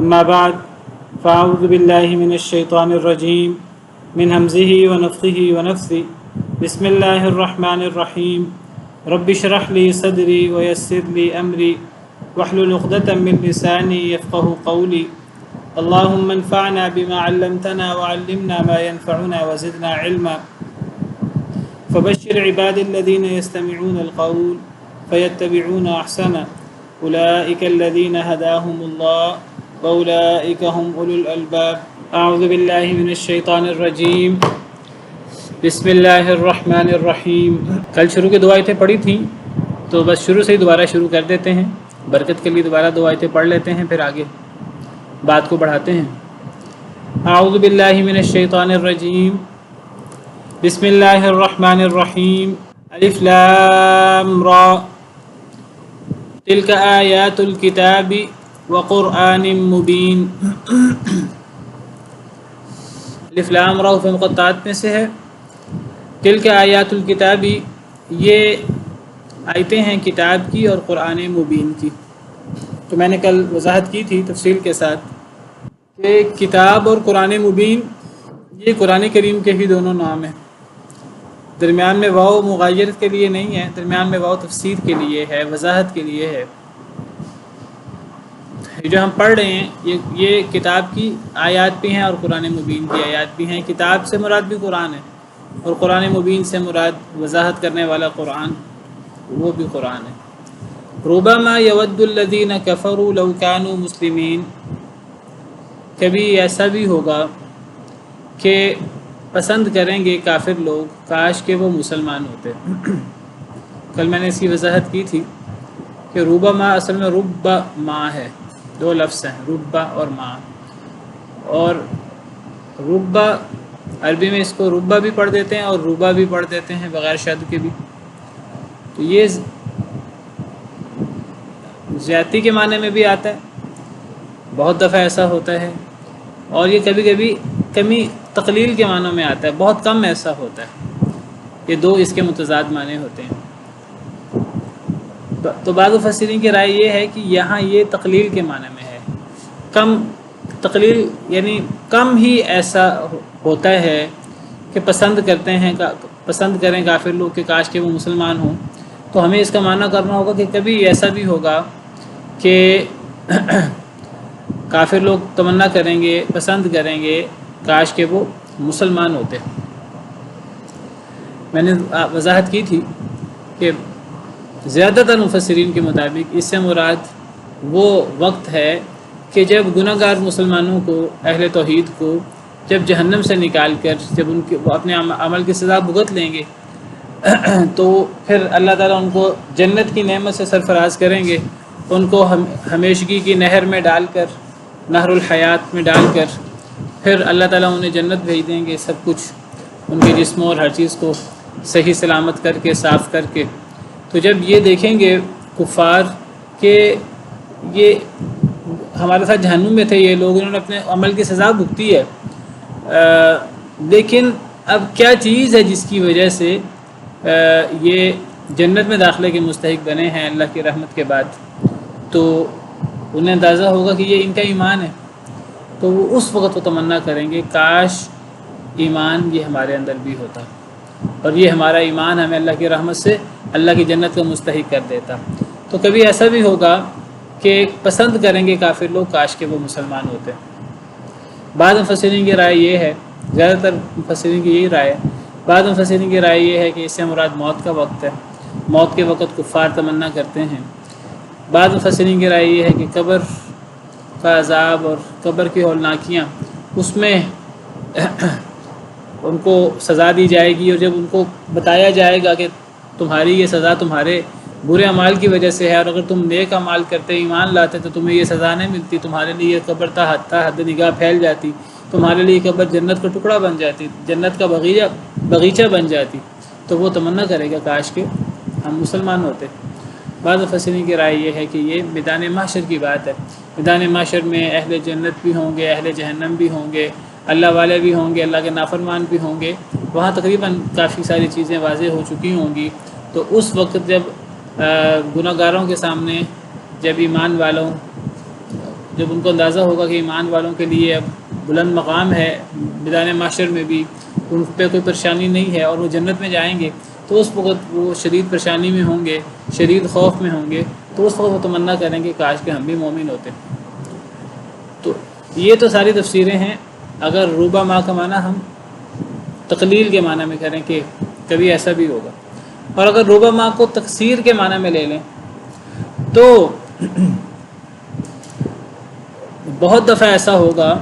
أما بعد فأعوذ بالله من الشيطان الرجيم من همزه ونفخه ونفثه بسم الله الرحمن الرحيم رب اشرح لي صدري ويسر لي أمري واحلل عقدة من لساني يفقه قولي اللهم انفعنا بما علمتنا وعلمنا ما ينفعنا وزدنا علما فبشر عباد الذين يستمعون القول فيتبعون أحسنه أولئك الذين هداهم الله وأولئك هم أولو الألباب أعوذ بالله من الشيطان الرجيم بسم اللہ الرحمن الرحیم۔ کل شروع کی دو آیتیں پڑھی تھیں تو بس شروع سے ہی دوبارہ شروع کر دیتے ہیں، برکت کے لیے دوبارہ دو آیتیں پڑھ لیتے ہیں، پھر آگے بات کو بڑھاتے ہیں۔ اعوذ باللہ من الشیطان الرجیم بسم اللہ الرحمن الرحیم الف لام را تلک آیات الکتاب وقرآن مبین۔ الف لام را حروف مقطعات میں سے ہے۔ تلک آیات الکتابی، یہ آیتیں ہیں کتاب کی اور قرآن مبین کی۔ تو میں نے کل وضاحت کی تھی تفصیل کے ساتھ کہ کتاب اور قرآن مبین یہ قرآن کریم کے ہی دونوں نام ہیں۔ درمیان میں واو مغایرت کے لیے نہیں ہے، درمیان میں واو تفسیر کے لیے ہے، وضاحت کے لیے ہے۔ جو ہم پڑھ رہے ہیں یہ کتاب کی آیات بھی ہیں اور قرآن مبین کی آیات بھی ہیں۔ کتاب سے مراد بھی قرآن ہے اور قرآن مبین سے مراد وضاحت کرنے والا قرآن، وہ بھی قرآن ہے۔ ربما یود الذین کفروا لو کانوا مسلمین، کبھی ایسا بھی ہوگا کہ پسند کریں گے کافر لوگ کاش کہ وہ مسلمان ہوتے۔ کل میں نے اس کی وضاحت کی تھی کہ ربما اصل میں رب ما ہے، دو لفظ ہیں، ربا اور ما، اور ربا عربی میں اس کو ربا بھی پڑھ دیتے ہیں اور ربا بھی پڑھ دیتے ہیں بغیر شد کے بھی۔ تو یہ زیادتی کے معنی میں بھی آتا ہے، بہت دفعہ ایسا ہوتا ہے، اور یہ کبھی کبھی کمی تقلیل کے معنوں میں آتا ہے، بہت کم ایسا ہوتا ہے۔ یہ دو اس کے متضاد معنی ہوتے ہیں۔ تو بعض مفسرین کی رائے یہ ہے کہ یہاں یہ تقلیل کے معنی میں ہے، کم تقلیل یعنی کم ہی ایسا ہوتا ہے کہ پسند کریں کافر لوگ کہ کاش کہ وہ مسلمان ہوں۔ تو ہمیں اس کا معنی کرنا ہوگا کہ کبھی ایسا بھی ہوگا کہ کافر لوگ تمنا کریں گے، پسند کریں گے کاش کہ وہ مسلمان ہوتے۔ میں نے وضاحت کی تھی کہ زیادہ تر مفسرین کے مطابق اس سے مراد وہ وقت ہے کہ جب گناہ گار مسلمانوں کو، اہل توحید کو جب جہنم سے نکال کر جب وہ اپنے عمل کی سزا بھگت لیں گے تو پھر اللہ تعالیٰ ان کو جنت کی نعمت سے سرفراز کریں گے، ان کو ہمیشگی کی نہر میں ڈال کر، نہر الحیات میں ڈال کر پھر اللہ تعالیٰ انہیں جنت بھیج دیں گے، سب کچھ ان کے جسموں اور ہر چیز کو صحیح سلامت کر کے، صاف کر کے۔ تو جب یہ دیکھیں گے کفار کہ یہ ہمارے ساتھ جہنم میں تھے، یہ لوگ انہوں نے اپنے عمل کی سزا بھگتی ہے، لیکن اب کیا چیز ہے جس کی وجہ سے یہ جنت میں داخلے کے مستحق بنے ہیں اللہ کی رحمت کے بعد، تو انہیں اندازہ ہوگا کہ یہ ان کا ایمان ہے۔ تو وہ اس وقت وہ تمنا کریں گے کاش ایمان یہ ہمارے اندر بھی ہوتا اور یہ ہمارا ایمان ہمیں اللہ کی رحمت سے اللہ کی جنت کا مستحق کر دیتا۔ تو کبھی ایسا بھی ہوگا کہ پسند کریں گے کافر لوگ کاش کہ وہ مسلمان ہوتے۔ بعض مفسرین کی رائے یہ ہے، زیادہ تر مفسرین کی یہی رائے ہے، بعض مفسرین کی رائے یہ ہے کہ اس سے مراد موت کا وقت ہے، موت کے وقت کفار تمنا کرتے ہیں۔ بعض مفسرین کی رائے یہ ہے کہ قبر کا عذاب اور قبر کی ہولناکیاں، اس میں ان کو سزا دی جائے گی، اور جب ان کو بتایا جائے گا کہ تمہاری یہ سزا تمہارے برے اعمال کی وجہ سے ہے، اور اگر تم نیک اعمال کرتے، ایمان لاتے تو تمہیں یہ سزا نہیں ملتی، تمہارے لیے یہ قبر تا حد نگاہ پھیل جاتی، تمہارے لیے قبر جنت کا ٹکڑا بن جاتی، جنت کا باغیچہ بن جاتی، تو وہ تمنا کرے گا کاش کہ ہم مسلمان ہوتے۔ بعض مفسرین کی رائے یہ ہے کہ یہ میدان محشر کی بات ہے۔ میدان محشر میں اہل جنت بھی ہوں گے، اہل جہنم بھی ہوں گے، اللہ والے بھی ہوں گے، اللہ کے نافرمان بھی ہوں گے، وہاں تقریباً کافی ساری چیزیں واضح ہو چکی ہوں گی۔ تو اس وقت جب گناہ گاروں کے سامنے، جب ایمان والوں جب ان کو اندازہ ہوگا کہ ایمان والوں کے لیے اب بلند مقام ہے میدان محشر میں بھی، ان پہ کوئی پریشانی نہیں ہے اور وہ جنت میں جائیں گے، تو اس وقت وہ شدید پریشانی میں ہوں گے، شدید خوف میں ہوں گے، تو اس وقت وہ تمنا کریں گے کاش کہ ہم بھی مومن ہوتے۔ تو یہ تو ساری تفسیریں ہیں۔ اگر روبہ ماہ کا معنی ہم تقلیل کے معنی میں کریں کہ کبھی ایسا بھی ہوگا، اور اگر روبہ ماہ کو تکثیر کے معنی میں لے لیں تو بہت دفعہ ایسا ہوگا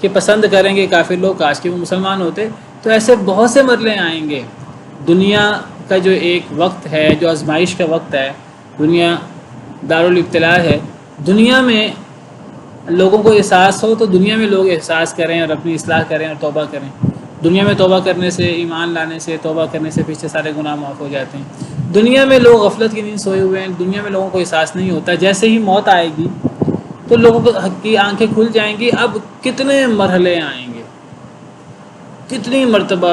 کہ پسند کریں گے کافر لوگ کاش کہ وہ مسلمان ہوتے۔ تو ایسے بہت سے مرحلے آئیں گے۔ دنیا کا جو ایک وقت ہے، جو آزمائش کا وقت ہے، دنیا دارالابتلاء ہے، دنیا میں لوگوں کو احساس ہو تو دنیا میں لوگ احساس کریں اور اپنی اصلاح کریں اور توبہ کریں۔ دنیا میں توبہ کرنے سے، ایمان لانے سے، توبہ کرنے سے پیچھے سارے گناہ معاف ہو جاتے ہیں۔ دنیا میں لوگ غفلت کی نیند سوئے ہوئے ہیں، دنیا میں لوگوں کو احساس نہیں ہوتا، جیسے ہی موت آئے گی تو لوگوں کو حق کی آنکھیں کھل جائیں گی۔ اب کتنے مرحلے آئیں گے، کتنی مرتبہ،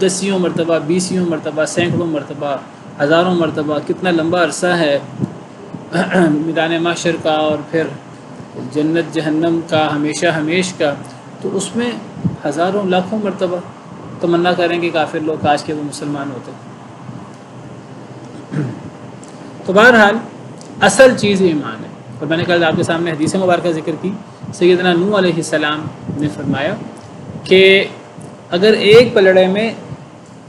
10 مرتبہ، 20 مرتبہ، سینکڑوں مرتبہ، ہزاروں مرتبہ، کتنا لمبا عرصہ ہے میدان محشر کا اور پھر جنت جہنم کا، ہمیشہ ہمیش کا۔ تو اس میں ہزاروں لاکھوں مرتبہ تمنا کریں گے کافر لوگ کاش کہ وہ مسلمان ہوتے۔ تو بہرحال اصل چیز ایمان ہے۔ اور میں نے کل آپ کے سامنے حدیث مبارکہ ذکر کی، سیدنا نوح علیہ السلام نے فرمایا کہ اگر ایک پلڑے میں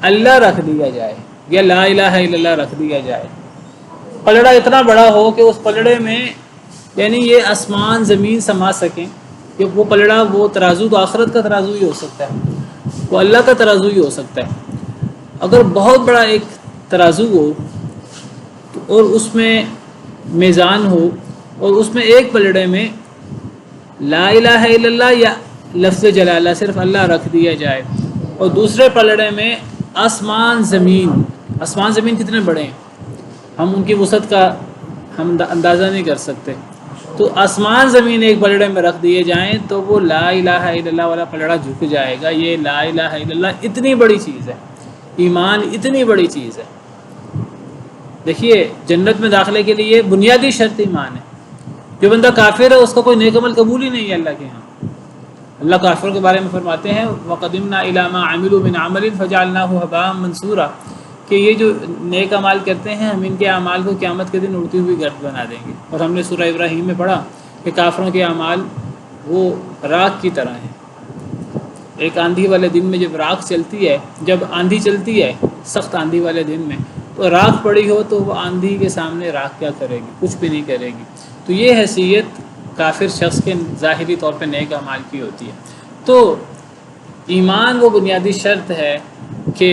اللہ رکھ دیا جائے یا لا الہ الا اللہ رکھ دیا جائے، پلڑا اتنا بڑا ہو کہ اس پلڑے میں یعنی یہ آسمان زمین سما سکیں، کہ وہ پلڑا، وہ ترازو تو آخرت کا ترازو ہی ہو سکتا ہے، وہ اللہ کا ترازو ہی ہو سکتا ہے۔ اگر بہت بڑا ایک ترازو ہو اور اس میں میزان ہو اور اس میں ایک پلڑے میں لا الہ الا اللہ یا لفظ جلالہ صرف اللہ رکھ دیا جائے، اور دوسرے پلڑے میں آسمان زمین کتنے بڑے ہیں، ہم ان کی وسعت کا ہم اندازہ نہیں کر سکتے۔ تو آسمان زمین ایک پلڑے میں رکھ دیے جائیں تو وہ لا الہ الا اللہ والا پلڑا جھک جائے گا۔ یہ لا الہ الا اللہ اتنی بڑی چیز ہے، ایمان اتنی بڑی چیز ہے۔ دیکھیے، جنت میں داخلے کے لیے بنیادی شرط ایمان ہے۔ جو بندہ کافر ہے اس کا کوئی نیک عمل قبول ہی نہیں ہے اللہ کے ہاں۔ اللہ کافروں کے بارے میں فرماتے ہیں وَقَدِمْنَا إِلَىٰ مَا عَمِلُوا مِنْ عَمَلٍ فَجَعَلْنَاهُ هَبَاءً مَنْثُورًا، کہ یہ جو نیک اعمال کرتے ہیں ہم ان کے اعمال کو قیامت کے دن اڑتی ہوئی گرد بنا دیں گے۔ اور ہم نے سورہ ابراہیم میں پڑھا کہ کافروں کے اعمال وہ راکھ کی طرح ہیں۔ ایک آندھی والے دن میں جب راکھ چلتی ہے، جب آندھی چلتی ہے سخت آندھی والے دن میں، تو راکھ پڑی ہو تو وہ آندھی کے سامنے راکھ کیا کرے گی، کچھ بھی نہیں کرے گی۔ تو یہ حیثیت کافر شخص کے ظاہری طور پہ نیک اعمال کی ہوتی ہے۔ تو ایمان وہ بنیادی شرط ہے کہ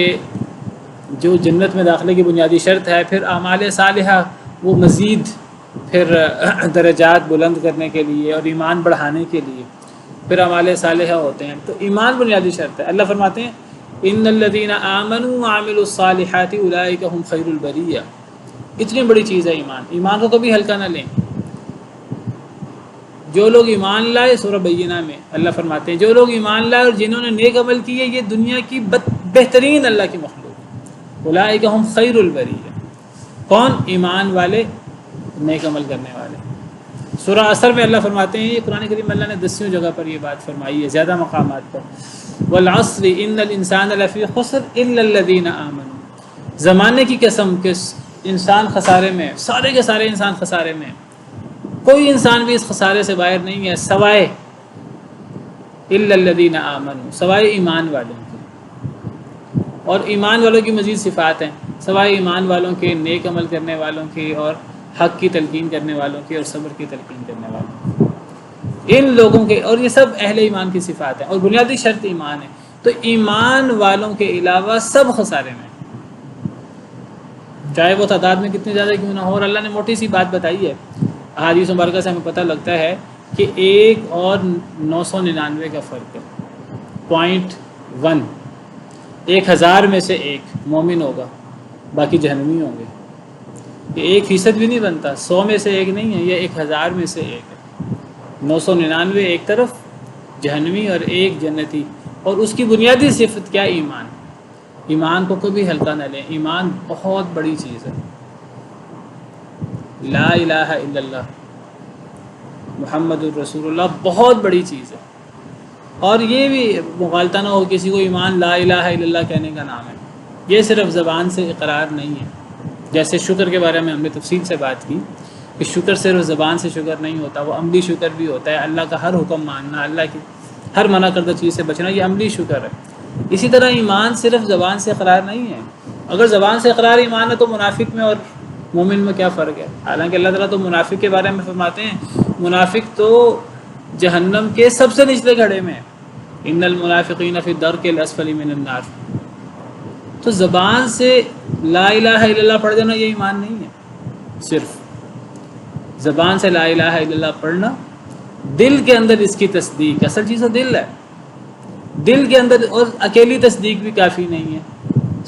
جو جنت میں داخلے کی بنیادی شرط ہے۔ پھر اعمال صالحہ وہ مزید پھر درجات بلند کرنے کے لیے اور ایمان بڑھانے کے لیے پھر اعمال صالحہ ہوتے ہیں۔ تو ایمان بنیادی شرط ہے۔ اللہ فرماتے ہیں ان الذین آمنوا وعملوا الصالحات اولئک هم خیر البریہ۔ اتنی بڑی چیز ہے ایمان، ایمان کو کبھی ہلکا نہ لیں۔ جو لوگ ایمان لائے، سورہ بینہ میں اللہ فرماتے ہیں جو لوگ ایمان لائے اور جنہوں نے نیک عمل کیے، یہ دنیا کی بہترین اللہ کی مخلوق، اولئک هم خیر البریہ۔ کون؟ ایمان والے، نیک عمل کرنے والے۔ سورہ عصر میں اللہ فرماتے ہیں، یہ قرآن کریم اللہ نے 10 جگہ پر یہ بات فرمائی ہے، زیادہ مقامات پر، والعصر ان الانسان لفی خسر الا الذین آمنوا۔ زمانے کی قسم کہ انسان خسارے میں، سارے کے سارے انسان خسارے میں، کوئی انسان بھی اس خسارے سے باہر نہیں ہے سوائے الا الذین آمنوا، سوائے ایمان والوں کے۔ اور ایمان والوں کی مزید صفات ہیں، سوائے ایمان والوں کے، نیک عمل کرنے والوں کے، اور حق کی تلقین کرنے والوں کے، اور صبر کی تلقین کرنے والوں کے، ان لوگوں کے، اور یہ سب اہل ایمان کی صفات ہیں اور بنیادی شرط ایمان ہے۔ تو ایمان والوں کے علاوہ سب خسارے میں، چاہے وہ تعداد میں کتنے زیادہ کیوں نہ ہو۔ اور اللہ نے موٹی سی بات بتائی ہے، احادیث مبارکہ سے ہمیں پتہ لگتا ہے کہ 1 اور 999 کا فرق ہے، 0.1۔ 1000 میں سے 1 مومن ہوگا، باقی جہنمی ہوں گے۔ یہ 1% بھی نہیں بنتا، 100 میں سے 1 نہیں ہے، یہ 1000 میں سے 1 ہے۔ 999 ایک طرف جہنمی اور 1 جنتی۔ اور اس کی بنیادی صفت کیا؟ ایمان۔ ایمان کو کبھی ہلکا نہ لیں، ایمان بہت بڑی چیز ہے۔ لا الہ الا اللہ، محمد الرسول اللہ بہت بڑی چیز ہے. اور یہ بھی مغالطہ نہ ہو کسی کو ایمان لا الہ الا اللہ کہنے کا نام ہے. یہ صرف زبان سے اقرار نہیں ہے. جیسے شکر کے بارے میں ہم نے تفصیل سے بات کی کہ شکر صرف زبان سے شکر نہیں ہوتا، وہ عملی شکر بھی ہوتا ہے. اللہ کا ہر حکم ماننا، اللہ کی ہر منع کردہ چیز سے بچنا، یہ عملی شکر ہے. اسی طرح ایمان صرف زبان سے اقرار نہیں ہے. اگر زبان سے اقرار ایمان ہے تو منافق میں اور مومن میں کیا فرق ہے؟ حالانکہ اللہ تعالیٰ تو منافق کے بارے میں فرماتے ہیں منافق تو جہنم کے سب سے نچلے گھڑے میں، ان المنافقین فی الدرک الاسفل من النار. تو زبان سے لا الہ الا اللہ پڑھ دینا یہ ایمان نہیں ہے. صرف زبان سے لا الہ الا اللہ پڑھنا، دل کے اندر اس کی تصدیق، اصل چیز تو دل ہے. دل کے اندر، اور اکیلی تصدیق بھی کافی نہیں ہے،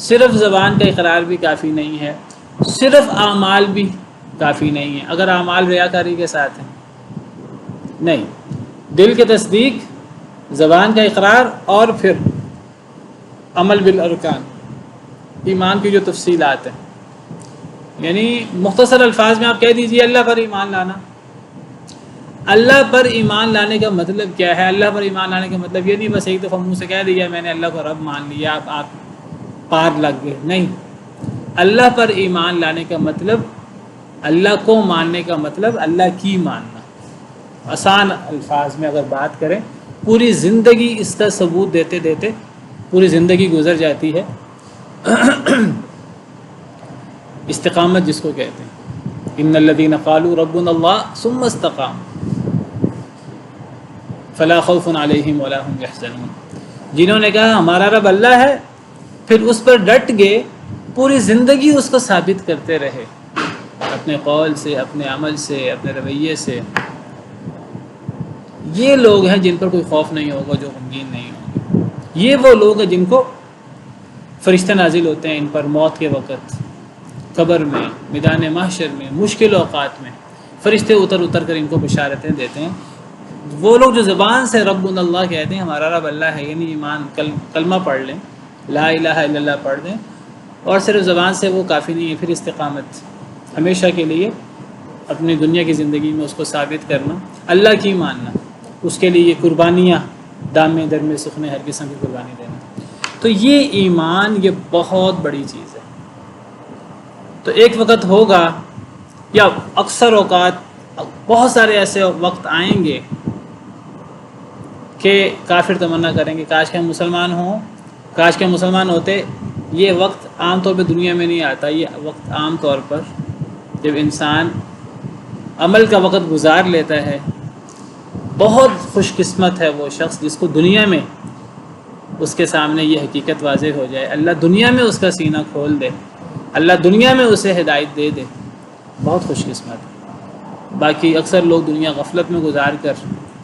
صرف زبان کا اقرار بھی کافی نہیں ہے، صرف اعمال بھی کافی نہیں ہے. اگر اعمال ریاکاری کے ساتھ ہیں نہیں، دل کی تصدیق، زبان کا اقرار، اور پھر عمل بالارکان، ایمان کی جو تفصیلات ہیں. یعنی مختصر الفاظ میں آپ کہہ دیجئے اللہ پر ایمان لانا. اللہ پر ایمان لانے کا مطلب کیا ہے؟ اللہ پر ایمان لانے کا مطلب یہ نہیں بس ایک دفعہ منہ سے کہہ دیا میں نے اللہ کو رب مان لیا آپ پار لگ گئے. نہیں، اللہ پر ایمان لانے کا مطلب، اللہ کو ماننے کا مطلب اللہ کی ماننا. آسان الفاظ میں اگر بات کریں، پوری زندگی اس کا ثبوت دیتے دیتے پوری زندگی گزر جاتی ہے. استقامت جس کو کہتے ہیں، ان الذین قالوا ربنا اللہ ثم استقاموا فلا خوف علیہم ولا هم یحزنون. جنہوں نے کہا ہمارا رب اللہ ہے، پھر اس پر ڈٹ گئے، پوری زندگی اس کو ثابت کرتے رہے اپنے قول سے، اپنے عمل سے، اپنے رویے سے. یہ لوگ ہیں جن پر کوئی خوف نہیں ہوگا، جو غمگین نہیں ہوں گے. یہ وہ لوگ ہیں جن کو فرشتے نازل ہوتے ہیں ان پر موت کے وقت، قبر میں، میدان محشر میں، مشکل اوقات میں فرشتے اتر اتر کر ان کو بشارتیں دیتے ہیں. وہ لوگ جو زبان سے ربنا اللہ کہتے ہیں، ہمارا رب اللہ ہے، یعنی ایمان کلمہ پڑھ لیں، لا الہ الا اللہ پڑھ دیں، اور صرف زبان سے وہ کافی نہیں ہے. پھر استقامت، ہمیشہ کے لیے اپنی دنیا کی زندگی میں اس کو ثابت کرنا، اللہ کی ماننا، اس کے لیے قربانیاں، دامے درمے سخنے ہر قسم کی قربانی دینا. تو یہ ایمان، یہ بہت بڑی چیز ہے. تو ایک وقت ہوگا، یا اکثر اوقات بہت سارے ایسے وقت آئیں گے کہ کافر تمنا کریں گے کاش کہ ہم مسلمان ہوں، کاش کہ ہم مسلمان ہوتے. یہ وقت عام طور پہ دنیا میں نہیں آتا. یہ وقت عام طور پر جب انسان عمل کا وقت گزار لیتا ہے. بہت خوش قسمت ہے وہ شخص جس کو دنیا میں اس کے سامنے یہ حقیقت واضح ہو جائے، اللہ دنیا میں اس کا سینہ کھول دے، اللہ دنیا میں اسے ہدایت دے دے. بہت خوش قسمت ہے. باقی اکثر لوگ دنیا غفلت میں گزار کر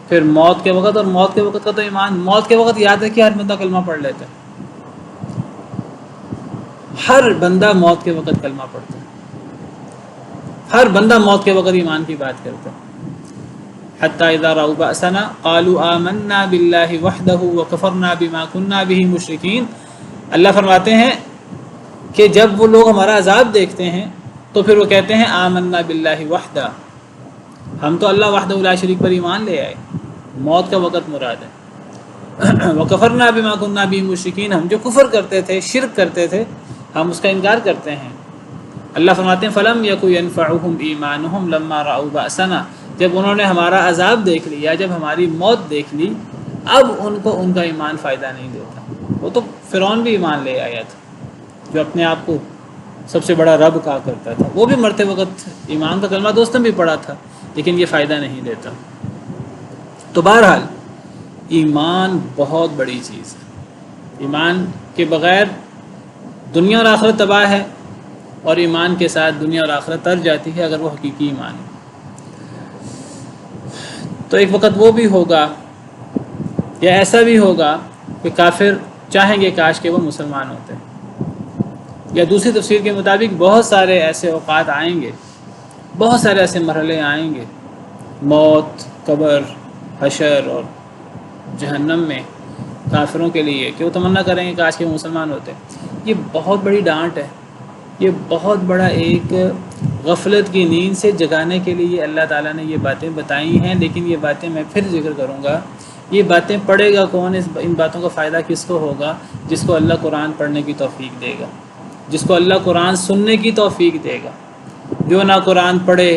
پھر موت کے وقت، اور موت کے وقت کا تو ایمان، موت کے وقت یاد ہے کہ ہر بندہ کلمہ پڑھ لیتا ہے. ہر بندہ موت کے وقت کلمہ پڑھتا ہے، ہر بندہ موت کے وقت ایمان کی بات کرتا ہے. حتی اذا رأوا بأسنا قالوا آمنا باللہ وحدہ وکفرنا بما كنا به مشرکین. اللہ فرماتے ہیں کہ جب وہ لوگ ہمارا عذاب دیکھتے ہیں تو پھر وہ کہتے ہیں آمنا باللہ وحدہ، ہم تو اللہ وحدہ لا شریک پر ایمان لے آئے. موت کا وقت مراد ہے. وکفرنا بما كنا به مشرکین، ہم جو کفر کرتے تھے، شرک کرتے تھے، ہم اس کا انکار کرتے ہیں. اللہ فرماتے ہیں فلم یک ینفعهم ایمانهم لما رأوا بأسنا، جب انہوں نے ہمارا عذاب دیکھ لیا، جب ہماری موت دیکھ لی، اب ان کو ان کا ایمان فائدہ نہیں دیتا. وہ تو فرعون بھی ایمان لے آیا تھا، جو اپنے آپ کو سب سے بڑا رب کہا کرتا تھا. وہ بھی مرتے وقت ایمان کا کلمہ دوستوں بھی پڑھا تھا، لیکن یہ فائدہ نہیں دیتا. تو بہرحال ایمان بہت بڑی چیز ہے. ایمان کے بغیر دنیا اور آخرت تباہ ہے، اور ایمان کے ساتھ دنیا اور آخرت تر جاتی ہے اگر وہ حقیقی ایمان ہے. تو ایک وقت وہ بھی ہوگا، یا ایسا بھی ہوگا کہ کافر چاہیں گے کاش کہ وہ مسلمان ہوتے. یا دوسری تفسیر کے مطابق بہت سارے ایسے اوقات آئیں گے، بہت سارے ایسے مرحلے آئیں گے، موت، قبر، حشر اور جہنم میں کافروں کے لیے، کہ وہ تمنا کریں گے کاش کہ وہ مسلمان ہوتے. یہ بہت بڑی ڈانٹ ہے، یہ بہت بڑا ایک غفلت کی نیند سے جگانے کے لیے اللہ تعالیٰ نے یہ باتیں بتائی ہیں، لیکن یہ باتیں میں پھر ذکر کروں گا، یہ باتیں پڑھے گا کون، ان باتوں کا فائدہ کس کو ہوگا؟ جس کو اللہ قرآن پڑھنے کی توفیق دے گا، جس کو اللہ قرآن سننے کی توفیق دے گا۔ جو نہ قرآن پڑھے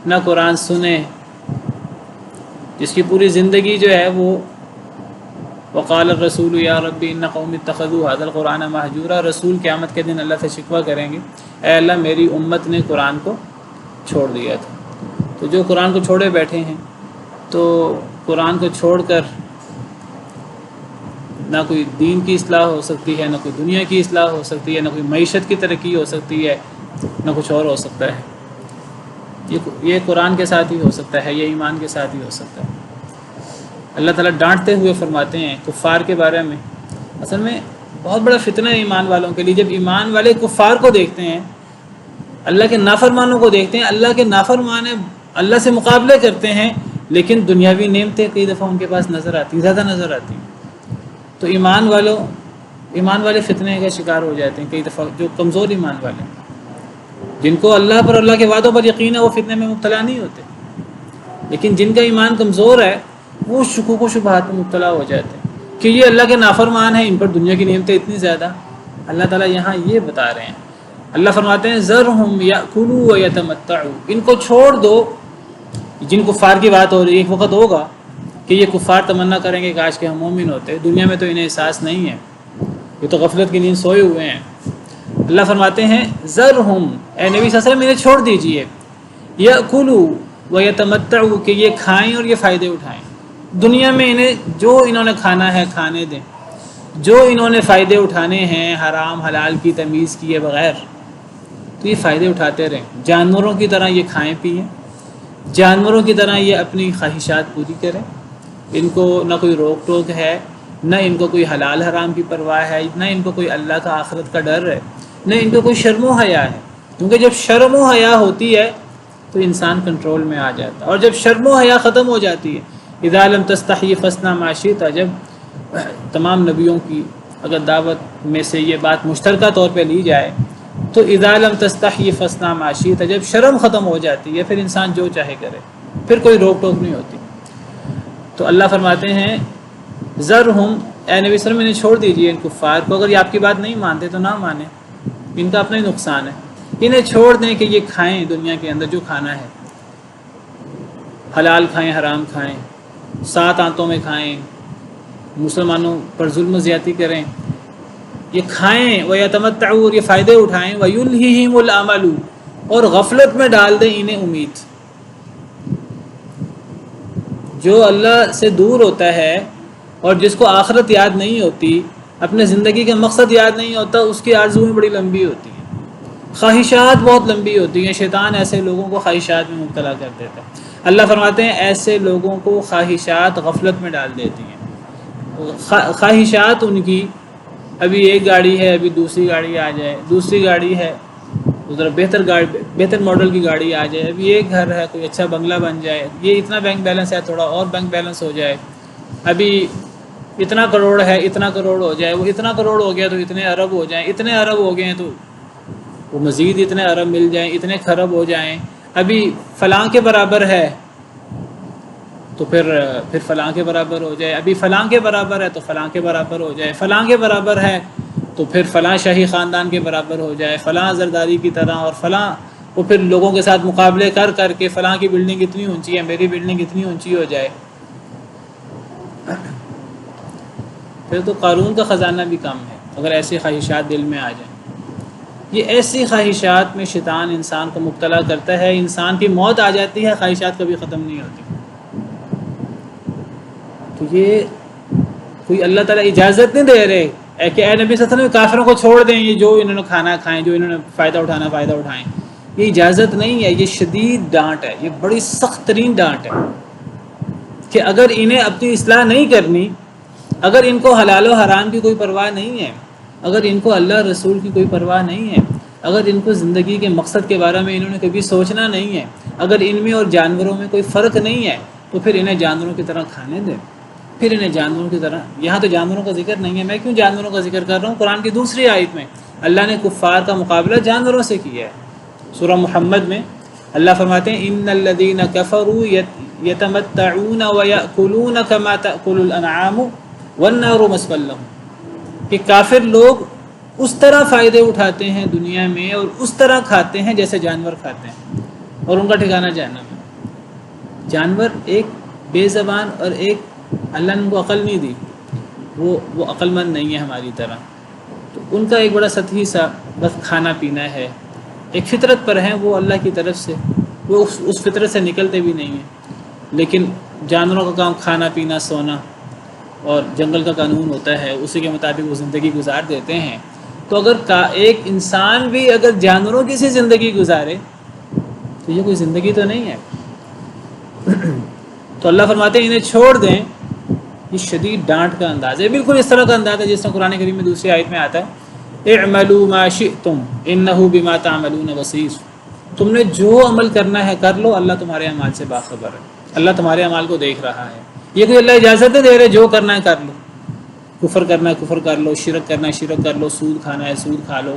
نہ قرآن سنے، جس کی پوری زندگی جو ہے وہ وقال الرسول یا ربی ان قوم اتخذوا هذا القرآن مہجورا، رسول قیامت کے دن اللہ سے شکوہ کریں گے، اے اللہ میری امت نے قرآن کو چھوڑ دیا تھا۔ تو جو قرآن کو چھوڑے بیٹھے ہیں، تو قرآن کو چھوڑ کر نہ کوئی دین کی اصلاح ہو سکتی ہے، نہ کوئی دنیا کی اصلاح ہو سکتی ہے، نہ کوئی معیشت کی ترقی ہو سکتی ہے، نہ کچھ اور ہو سکتا ہے۔ یہ قرآن کے ساتھ ہی ہو سکتا ہے، یہ ایمان کے ساتھ ہی ہو سکتا ہے۔ اللہ تعالیٰ ڈانٹتے ہوئے فرماتے ہیں کفار کے بارے میں، اصل میں بہت بڑا فتنہ ہے ایمان والوں کے لیے، جب ایمان والے کفار کو دیکھتے ہیں، اللہ کے نافرمانوں کو دیکھتے ہیں، اللہ کے نافرمان اللہ سے مقابلے کرتے ہیں، لیکن دنیاوی نعمتیں کئی دفعہ ان کے پاس نظر آتی ہیں، زیادہ نظر آتی ہیں، تو ایمان والے فتنے کا شکار ہو جاتے ہیں کئی دفعہ۔ جو کمزور ایمان والے ہیں، جن کو اللہ پر اللہ کے وعدوں پر یقین ہے، وہ فتنے میں مبتلا نہیں ہوتے، لیکن جن کا ایمان کمزور ہے وہ شکوک و شبہات میں مبتلا ہو جاتے ہیں کہ یہ اللہ کے نافرمان ہیں، ان پر دنیا کی نعمتیں اتنی زیادہ۔ اللہ تعالیٰ یہاں یہ بتا رہے ہیں، اللہ فرماتے ہیں ذرہم یأکلوا ویتمتعوا، ان کو چھوڑ دو۔ جن کفار کی بات ہو رہی ہے، ایک وقت ہوگا کہ یہ کفار تمنا کریں گے کاش کہ ہم مومن ہوتے، دنیا میں تو انہیں احساس نہیں ہے، یہ تو غفلت کی نیند سوئے ہوئے ہیں۔ اللہ فرماتے ہیں ذرہم، اے نبی صلی اللہ علیہ وسلم انہیں چھوڑ دیجئے، یأکلوا ویتمتعوا، کہ یہ کھائیں اور یہ فائدے اٹھائیں، دنیا میں انہوں نے کھانا ہے کھانے دیں، جو انہوں نے فائدے اٹھانے ہیں حرام حلال کی تمیز کیے بغیر، تو یہ فائدے اٹھاتے رہیں، جانوروں کی طرح یہ کھائیں پئیں، جانوروں کی طرح یہ اپنی خواہشات پوری کریں، ان کو نہ کوئی روک ٹوک ہے، نہ ان کو کوئی حلال حرام کی پرواہ ہے، نہ ان کو کوئی اللہ کا آخرت کا ڈر ہے، نہ ان کو کوئی شرم و حیا ہے، کیونکہ جب شرم و حیا ہوتی ہے تو انسان کنٹرول میں آ جاتا ہے، اور جب شرم و حیا ختم ہو جاتی ہے، اذا لم تستحی فاصنع ما شئت، جب تمام نبیوں کی اگر دعوت میں سے یہ بات مشترکہ طور پہ لی جائے تو اذا لم تستحی فاصنع ما شئت، جب شرم ختم ہو جاتی ہے پھر انسان جو چاہے کرے، پھر کوئی روک ٹوک نہیں ہوتی۔ تو اللہ فرماتے ہیں ذرہم، اے نبی صلی اللہ علیہ وسلم انہیں چھوڑ دیجیے، ان کفار کو، اگر یہ آپ کی بات نہیں مانتے تو نہ مانیں، ان کا اپنا ہی نقصان ہے، انہیں چھوڑ دیں کہ یہ کھائیں دنیا کے اندر جو کھانا ہے، حلال کھائیں حرام کھائیں، 7 آنتوں میں کھائیں، مسلمانوں پر ظلم و زیادتی کریں، یہ کھائیں وَيَتَمَتَّعُوا، اور یہ فائدے اٹھائیں، وَيُلْهِهِمُ الْأَمَلُ، اور غفلت میں ڈال دیں انہیں امید۔ جو اللہ سے دور ہوتا ہے اور جس کو آخرت یاد نہیں ہوتی، اپنے زندگی کا مقصد یاد نہیں ہوتا، اس کی آرزویں بڑی لمبی ہوتی ہیں، خواہشات بہت لمبی ہوتی ہیں، شیطان ایسے لوگوں کو خواہشات میں مبتلا کر دیتا ہے۔ اللہ فرماتے ہیں ایسے لوگوں کو خواہشات غفلت میں ڈال دیتی ہیں، خواہشات ان کی، ابھی ایک گاڑی ہے، ابھی دوسری گاڑی آ جائے، دوسری گاڑی ہے ذرا بہتر ماڈل کی گاڑی آ جائے، ابھی ایک گھر ہے کوئی اچھا بنگلہ بن جائے، یہ اتنا بینک بیلنس ہے تھوڑا اور بینک بیلنس ہو جائے، ابھی اتنا کروڑ ہے اتنا کروڑ ہو جائے، وہ اتنا کروڑ ہو گیا تو اتنے ارب ہو جائیں، اتنے ارب ہو گئے ہیں تو وہ مزید اتنے ارب مل جائیں، اتنے خرب ہو جائیں، ابھی فلاں کے برابر ہے تو پھر فلاں کے برابر ہو جائے، ابھی فلاں کے برابر ہے تو فلاں کے برابر ہو جائے، فلاں کے برابر ہے تو پھر فلاں شاہی خاندان کے برابر ہو جائے، فلاں زرداری کی طرح، اور فلاں وہ پھر لوگوں کے ساتھ مقابلے کر کر کے فلاں کی بلڈنگ اتنی اونچی ہے، میری بلڈنگ اتنی اونچی ہو جائے، پھر تو قارون کا خزانہ بھی کم ہے اگر ایسی خواہشات دل میں آ جائیں۔ یہ ایسی خواہشات میں شیطان انسان کو مبتلا کرتا ہے، انسان کی موت آ جاتی ہے، خواہشات کبھی ختم نہیں ہوتی۔ تو یہ کوئی اللہ تعالیٰ اجازت نہیں دے رہے کہ اے نبی صلی اللہ علیہ وسلم کافروں کو چھوڑ دیں، یہ جو انہوں نے کھانا کھائیں، جو انہوں نے فائدہ اٹھائیں، یہ اجازت نہیں ہے، یہ شدید ڈانٹ ہے، یہ بڑی سخت ترین ڈانٹ ہے کہ اگر انہیں اپنی اصلاح نہیں کرنی، اگر ان کو حلال و حرام کی کوئی پرواہ نہیں ہے، اگر ان کو اللہ رسول کی کوئی پرواہ نہیں ہے، اگر ان کو زندگی کے مقصد کے بارے میں انہوں نے کبھی سوچنا نہیں ہے، اگر ان میں اور جانوروں میں کوئی فرق نہیں ہے، تو پھر انہیں جانوروں کی طرح کھانے دیں، پھر انہیں جانوروں کی طرح، یہاں تو جانوروں کا ذکر نہیں ہے، میں کیوں جانوروں کا ذکر کر رہا ہوں؟ قرآن کی دوسری آیت میں اللہ نے کفار کا مقابلہ جانوروں سے کیا ہے، سورہ محمد میں اللہ فرماتے ہیں ان الذین کفروا یتمتعون ویأکلون کما تأکل الانعام والنار مثوی لهم، کہ کافر لوگ اس طرح فائدے اٹھاتے ہیں دنیا میں اور اس طرح کھاتے ہیں جیسے جانور کھاتے ہیں، اور ان کا ٹھکانہ جہنم ہے۔ جانور ایک بے زبان اور ایک اللہ نے ان کو عقل نہیں دی، وہ عقل مند نہیں ہے ہماری طرح، تو ان کا ایک بڑا سطحی سا بس کھانا پینا ہے، ایک فطرت پر ہیں وہ اللہ کی طرف سے، وہ اس فطرت سے نکلتے بھی نہیں ہیں۔ لیکن جانوروں کا کام کھانا پینا سونا، اور جنگل کا قانون ہوتا ہے اسی کے مطابق وہ زندگی گزار دیتے ہیں۔ تو اگر ایک انسان بھی اگر جانوروں کی سی زندگی گزارے تو یہ کوئی زندگی تو نہیں ہے۔ تو اللہ فرماتے ہیں انہیں چھوڑ دیں، یہ شدید ڈانٹ کا انداز ہے، بالکل اس طرح کا انداز ہے جس طرح قرآن کریم میں دوسری آیت میں آتا ہے اعملوا ما شئتم انہ بما تعملون بصیر، تم نے جو عمل کرنا ہے کر لو، اللہ تمہارے اعمال سے باخبر ہے، اللہ تمہارے اعمال کو دیکھ رہا ہے۔ یہ کوئی اللہ اجازت دے رہے جو کرنا ہے کر لو، کفر کرنا ہے کفر کر لو، شرک کرنا ہے شرک کر لو، سود کھانا ہے سود کھا لو،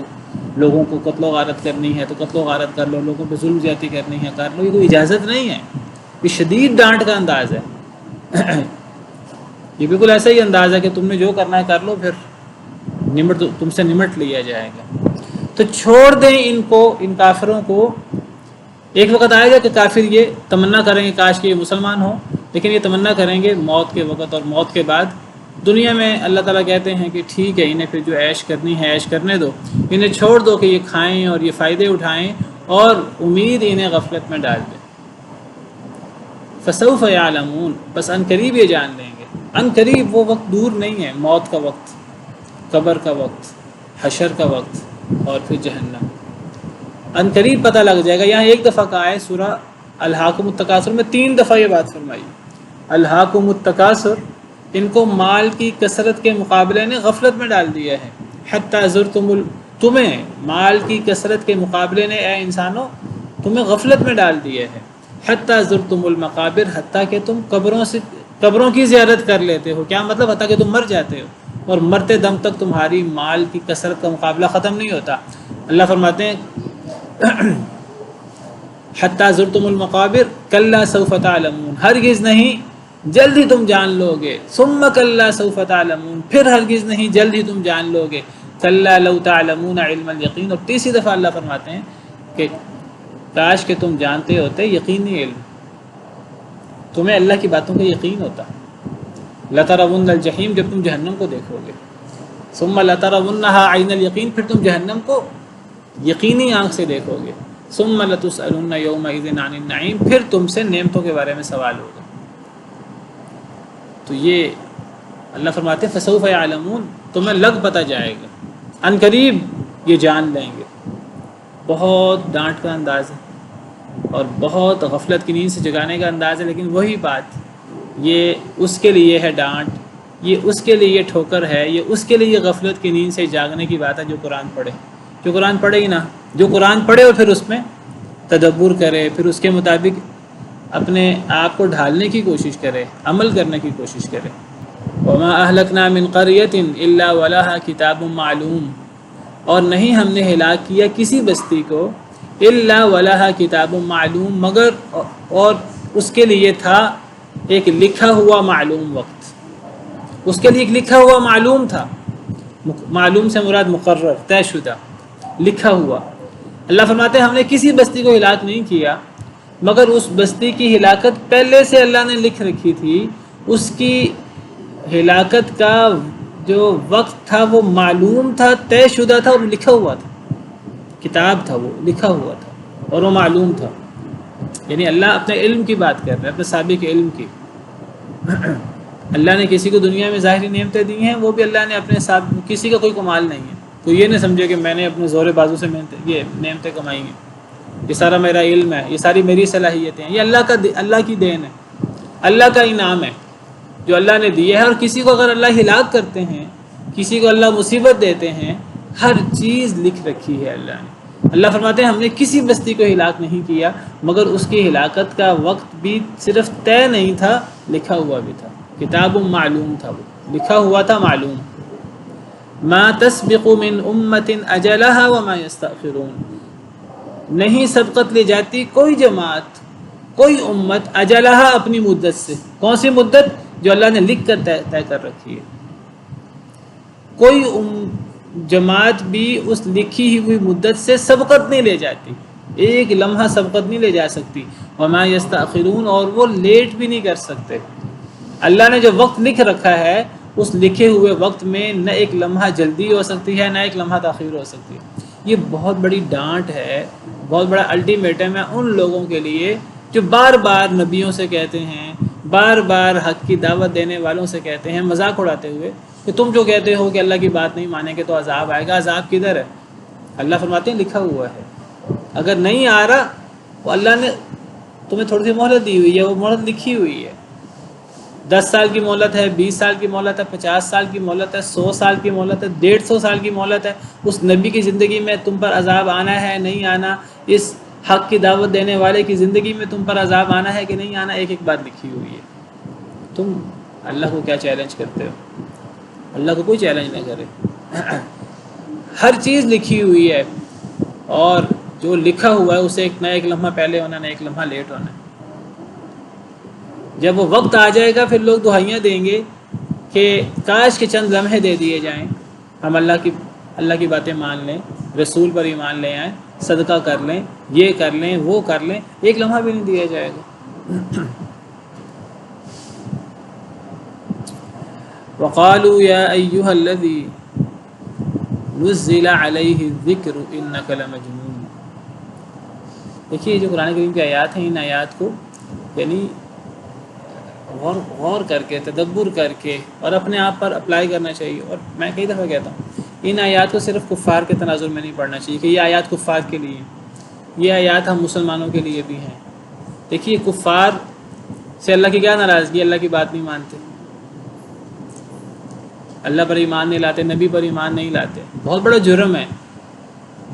لوگوں کو قتل و غارت کرنی ہے تو قتل و غارت کر لو، لوگوں پہ ظلم زیادتی کرنی ہے کر لو، یہ کوئی اجازت نہیں ہے، یہ شدید ڈانٹ کا انداز ہے۔ یہ بالکل ایسا ہی انداز ہے کہ تم نے جو کرنا ہے کر لو، پھر تم سے نمٹ لیا جائے گا۔ تو چھوڑ دیں ان کو، ان کافروں کو۔ ایک وقت آئے گا کہ کافر یہ تمنا کریں گے کاش کہ یہ مسلمان ہوں، لیکن یہ تمنا کریں گے موت کے وقت، اور موت کے بعد دنیا میں اللہ تعالیٰ کہتے ہیں کہ ٹھیک ہے انہیں پھر جو عیش کرنی ہے عیش کرنے دو، انہیں چھوڑ دو کہ یہ کھائیں اور یہ فائدے اٹھائیں، اور امید انہیں غفلت میں ڈال دیں۔ فسوف یعلمون، بس ان قریب یہ جان لیں گے، ان قریب، وہ وقت دور نہیں ہے، موت کا وقت، قبر کا وقت، حشر کا وقت، اور پھر جہنم، ان قریب پتہ لگ جائے گا۔ یہاں ایک دفعہ کا ہے سورہ الہاکم التکاثر میں 3 دفعہ یہ بات فرمائی، الہاکم التکاثر، ان کو مال کی کثرت کے مقابلے نے غفلت میں ڈال دیا ہے، حتی زرتم تمہیں مال کی کثرت کے مقابلے نے اے انسانوں تمہیں غفلت میں ڈال دیا ہے، حتی زرتم المقابر، حتیٰ کہ تم قبروں کی زیارت کر لیتے ہو۔ کیا مطلب؟ حتیٰ کہ تم مر جاتے ہو، اور مرتے دم تک تمہاری مال کی کثرت کا مقابلہ ختم نہیں ہوتا۔ اللہ فرماتے ہیں حتی زرتم المقابر کلا سوف تعلمون، ہرگز نہیں جلد ہی تم جان لو گے، ثم کلا سوف تعلمون، پھر ہرگز نہیں جلد ہی تم جان لو گے، کلا لو تعلمون علم الیقین۔ اور تیسری دفعہ اللہ فرماتے ہیں کہ کاش کہ تم جانتے ہوتے یقینی علم، تمہیں اللہ کی باتوں کا یقین ہوتا۔ لترون الجحیم، جب تم جہنم کو دیکھو گے، ثم لترونها عین الیقین، پھر تم جہنم کو یقینی آنکھ سے دیکھو گے، ثم لتسألن یومئذ عن النعیم، پھر تم سے نعمتوں کے بارے میں سوال ہوگا۔ تو یہ اللہ فرماتے ہیں فسوف یعلمون، تمہیں لگ پتہ جائے گا، ان قریب یہ جان لیں گے۔ بہت ڈانٹ کا انداز ہے اور بہت غفلت کی نیند سے جگانے کا انداز ہے، لیکن وہی بات، یہ اس کے لیے ہے ڈانٹ، یہ اس کے لیے ٹھوکر ہے، یہ اس کے لیے غفلت کی نیند سے جاگنے کی بات ہے جو قرآن پڑھے، جو قرآن پڑھے ہی نہ، جو قرآن پڑھے اور پھر اس میں تدبر کرے، پھر اس کے مطابق اپنے آپ کو ڈھالنے کی کوشش کرے، عمل کرنے کی کوشش کرے۔ وَمَا أَهْلَكْنَا مِنْ قَرْيَةٍ إِلَّا وَلَهَا كِتَابٌ مَعْلُوم، اور نہیں ہم نے ہلاک کیا کسی بستی کو، إِلَّا وَلَهَا كِتَابٌ معلوم، مگر اور اس کے لیے تھا ایک لکھا ہوا معلوم وقت، اس کے لیے ایک لکھا ہوا معلوم تھا، معلوم سے مراد مقرر، طے شدہ، لکھا ہوا۔ اللہ فرماتے ہیں ہم نے کسی بستی کو ہلاک نہیں کیا مگر اس بستی کی ہلاکت پہلے سے اللہ نے لکھ رکھی تھی، اس کی ہلاکت کا جو وقت تھا وہ معلوم تھا، طے شدہ تھا، اور لکھا ہوا تھا، کتاب تھا، وہ لکھا ہوا تھا اور وہ معلوم تھا۔ یعنی اللہ اپنے علم کی بات کر رہے ہیں، اپنے سابق علم کی۔ اللہ نے کسی کو دنیا میں ظاہری نعمتیں دی ہیں، وہ بھی اللہ نے اپنے ساتھ، کسی کا کوئی کمال نہیں ہے، تو یہ نہ سمجھے کہ میں نے اپنے زور بازو سے یہ نعمتیں کمائی ہیں، یہ سارا میرا علم ہے، یہ ساری میری صلاحیتیں ہیں، یہ اللہ کی دین ہے، اللہ کا انعام ہے جو اللہ نے دی ہے۔ اور کسی کو اگر اللہ ہلاک کرتے ہیں، کسی کو اللہ مصیبت دیتے ہیں، ہر چیز لکھ رکھی ہے اللہ نے۔ اللہ فرماتے ہیں ہم نے کسی بستی کو ہلاک نہیں کیا مگر اس کی ہلاکت کا وقت بھی صرف طے نہیں تھا، لکھا ہوا بھی تھا، کتاب معلوم تھا، وہ لکھا ہوا تھا، معلوم۔ ما تسبق من امت اجلها وما يستأخرون، نہیں سبقت لے جاتی کوئی جماعت، کوئی امت اجلہا اپنی مدت سے. کون سی مدت؟ جو اللہ نے لکھ کر طے کر رکھی ہے. کوئی جماعت بھی اس لکھی ہوئی مدت سے سبقت نہیں لے جاتی، ایک لمحہ سبقت نہیں لے جا سکتی. وما یستأخرون، اور وہ لیٹ بھی نہیں کر سکتے. اللہ نے جو وقت لکھ رکھا ہے اس لکھے ہوئے وقت میں نہ ایک لمحہ جلدی ہو سکتی ہے نہ ایک لمحہ تاخیر ہو سکتی ہے. یہ بہت بڑی ڈانٹ ہے، بہت بڑا الٹیمیٹم ہے ان لوگوں کے لیے جو بار بار نبیوں سے کہتے ہیں، بار بار حق کی دعوت دینے والوں سے کہتے ہیں مذاق اڑاتے ہوئے کہ تم جو کہتے ہو کہ اللہ کی بات نہیں مانیں گے تو عذاب آئے گا. عذاب کدھر ہے؟ اللہ فرماتے ہیں لکھا ہوا ہے. اگر نہیں آ رہا تو اللہ نے تمہیں تھوڑی سی مہلت دی ہوئی ہے، وہ مہلت لکھی ہوئی ہے. 10 سال کی مہلت ہے، 20 سال کی مہلت ہے، 50 سال کی مہلت ہے، 100 سال کی مہلت ہے، 150 سال کی مہلت ہے. اس نبی کی زندگی میں تم پر عذاب آنا ہے نہیں آنا، اس حق کی دعوت دینے والے کی زندگی میں تم پر عذاب آنا ہے کہ نہیں آنا، ایک ایک بات لکھی ہوئی ہے. تم اللہ کو کیا چیلنج کرتے ہو؟ اللہ کو کوئی چیلنج نہ کرے. ہر چیز لکھی ہوئی ہے، اور جو لکھا ہوا ہے اسے ایک نہ ایک لمحہ پہلے ہونا نہ ایک لمحہ لیٹ ہونا ہے. جب وہ وقت آ جائے گا پھر لوگ دہائیاں دیں گے کہ کاش کے چند لمحے دے دیے جائیں، ہم اللہ کی باتیں مان لیں، رسول پر ایمان لے آئیں، صدقہ کر لیں، یہ کر لیں وہ کر لیں. ایک لمحہ بھی نہیں دیا جائے گا. وقالوا یا ایھا الذی نزل علیہ الذکر انک لمجنون. دیکھیے جو قرآن کریم کی آیات ہیں، ان آیات کو یعنی غور کر کے تدبر کر کے اور اپنے آپ پر اپلائی کرنا چاہیے. اور میں کئی دفعہ کہتا ہوں ان آیات کو صرف کفار کے تناظر میں نہیں پڑھنا چاہیے کہ یہ آیات کفار کے لیے ہیں، یہ آیات ہم مسلمانوں کے لیے بھی ہیں. دیکھیے کفار سے اللہ کی کیا ناراضگی، اللہ کی بات نہیں مانتے، اللہ پر ایمان نہیں لاتے، نبی پر ایمان نہیں لاتے. بہت بڑا جرم ہے.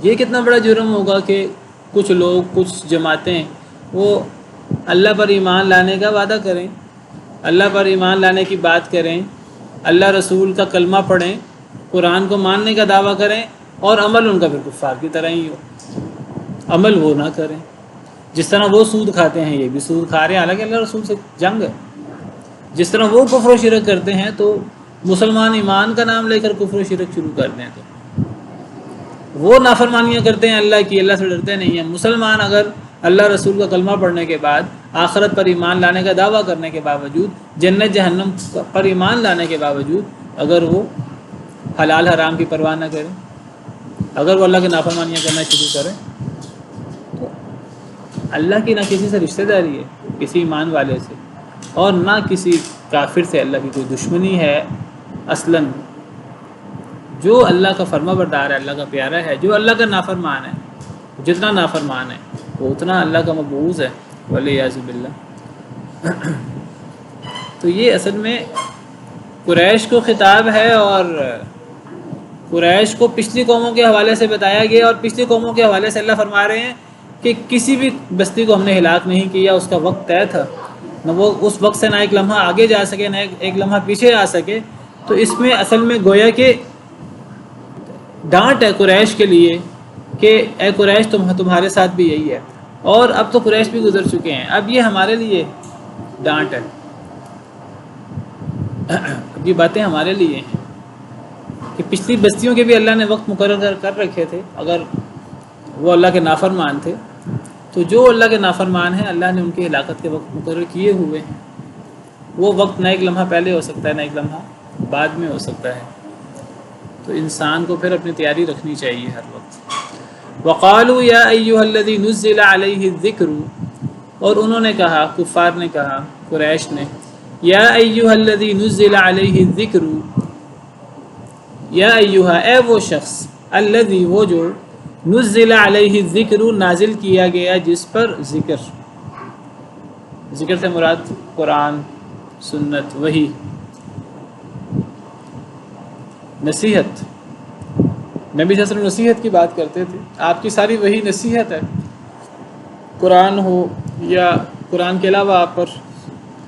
یہ کتنا بڑا جرم ہوگا کہ کچھ لوگ، کچھ جماعتیں وہ اللہ پر ایمان لانے کا وعدہ کریں، اللہ پر ایمان لانے کی بات کریں، اللہ رسول کا کلمہ پڑھیں، قرآن کو ماننے کا دعویٰ کریں، اور عمل ان کا پھر کفار کی طرح ہی ہو. عمل وہ نہ کریں. جس طرح وہ سود کھاتے ہیں یہ بھی سود کھا رہے ہیں، حالانکہ اللہ رسول سے جنگ ہے. جس طرح وہ کفر و شرک کرتے ہیں تو مسلمان ایمان کا نام لے کر کفر و شرک شروع کر دیں تو وہ نافرمانیاں کرتے ہیں اللہ کی، اللہ سے ڈرتے نہیں ہیں. مسلمان اگر اللہ رسول کا کلمہ پڑھنے کے بعد، آخرت پر ایمان لانے کا دعویٰ کرنے کے باوجود، جنت جہنم پر ایمان لانے کے باوجود اگر وہ حلال حرام کی پرواہ نہ کرے، اگر وہ اللہ کی نافرمانیاں کرنا شروع کرے، تو اللہ کی نہ کسی سے رشتہ داری ہے کسی ایمان والے سے، اور نہ کسی کافر سے اللہ کی کوئی دشمنی ہے. اصلاً جو اللہ کا فرما بردار ہے، اللہ کا پیارا ہے، جو اللہ کا نافرمان ہے، جتنا نافرمان ہے وہ اتنا اللہ کا مبغوض ہے والعیاذ باللہ. تو یہ اصل میں قریش کو خطاب ہے، اور قریش کو پچھلی قوموں کے حوالے سے بتایا گیا، اور پچھلی قوموں کے حوالے سے اللہ فرما رہے ہیں کہ کسی بھی بستی کو ہم نے ہلاک نہیں کیا، اس کا وقت طے تھا، نہ وہ اس وقت سے نہ ایک لمحہ آگے جا سکے نہ ایک لمحہ پیچھے آ سکے. تو اس میں اصل میں گویا کہ ڈانٹ ہے قریش کے لیے کہ اے قریش تمہارے ساتھ بھی یہی ہے. اور اب تو قریش بھی گزر چکے ہیں، اب یہ ہمارے لیے ڈانٹ ہے، اب یہ باتیں ہمارے لیے ہیں کہ پچھلی بستیوں کے بھی اللہ نے وقت مقرر کر رکھے تھے. اگر وہ اللہ کے نافرمان تھے تو جو اللہ کے نافرمان ہیں اللہ نے ان کی ہلاکت کے وقت مقرر کیے ہوئے ہیں. وہ وقت نہ ایک لمحہ پہلے ہو سکتا ہے نہ ایک لمحہ بعد میں ہو سکتا ہے. تو انسان کو پھر اپنی تیاری رکھنی چاہیے ہر وقت. وقالوا یا ایھا الذی نزل علیہ الذکر، اور انہوں نے کہا، کفار نے کہا، قریش نے، یا ایھا الذی نزل علیہ الذکر، یا ایھا اے وہ شخص، الذی وہ جو، نزل علیہ الذکر نازل کیا گیا جس پر ذکر. ذکر سے مراد قرآن، سنت، وحی، نصیحت. نبی صلی اللہ علیہ وسلم نصیحت کی بات کرتے تھے، آپ کی ساری وحی نصیحت ہے. قرآن ہو یا قرآن کے علاوہ آپ پر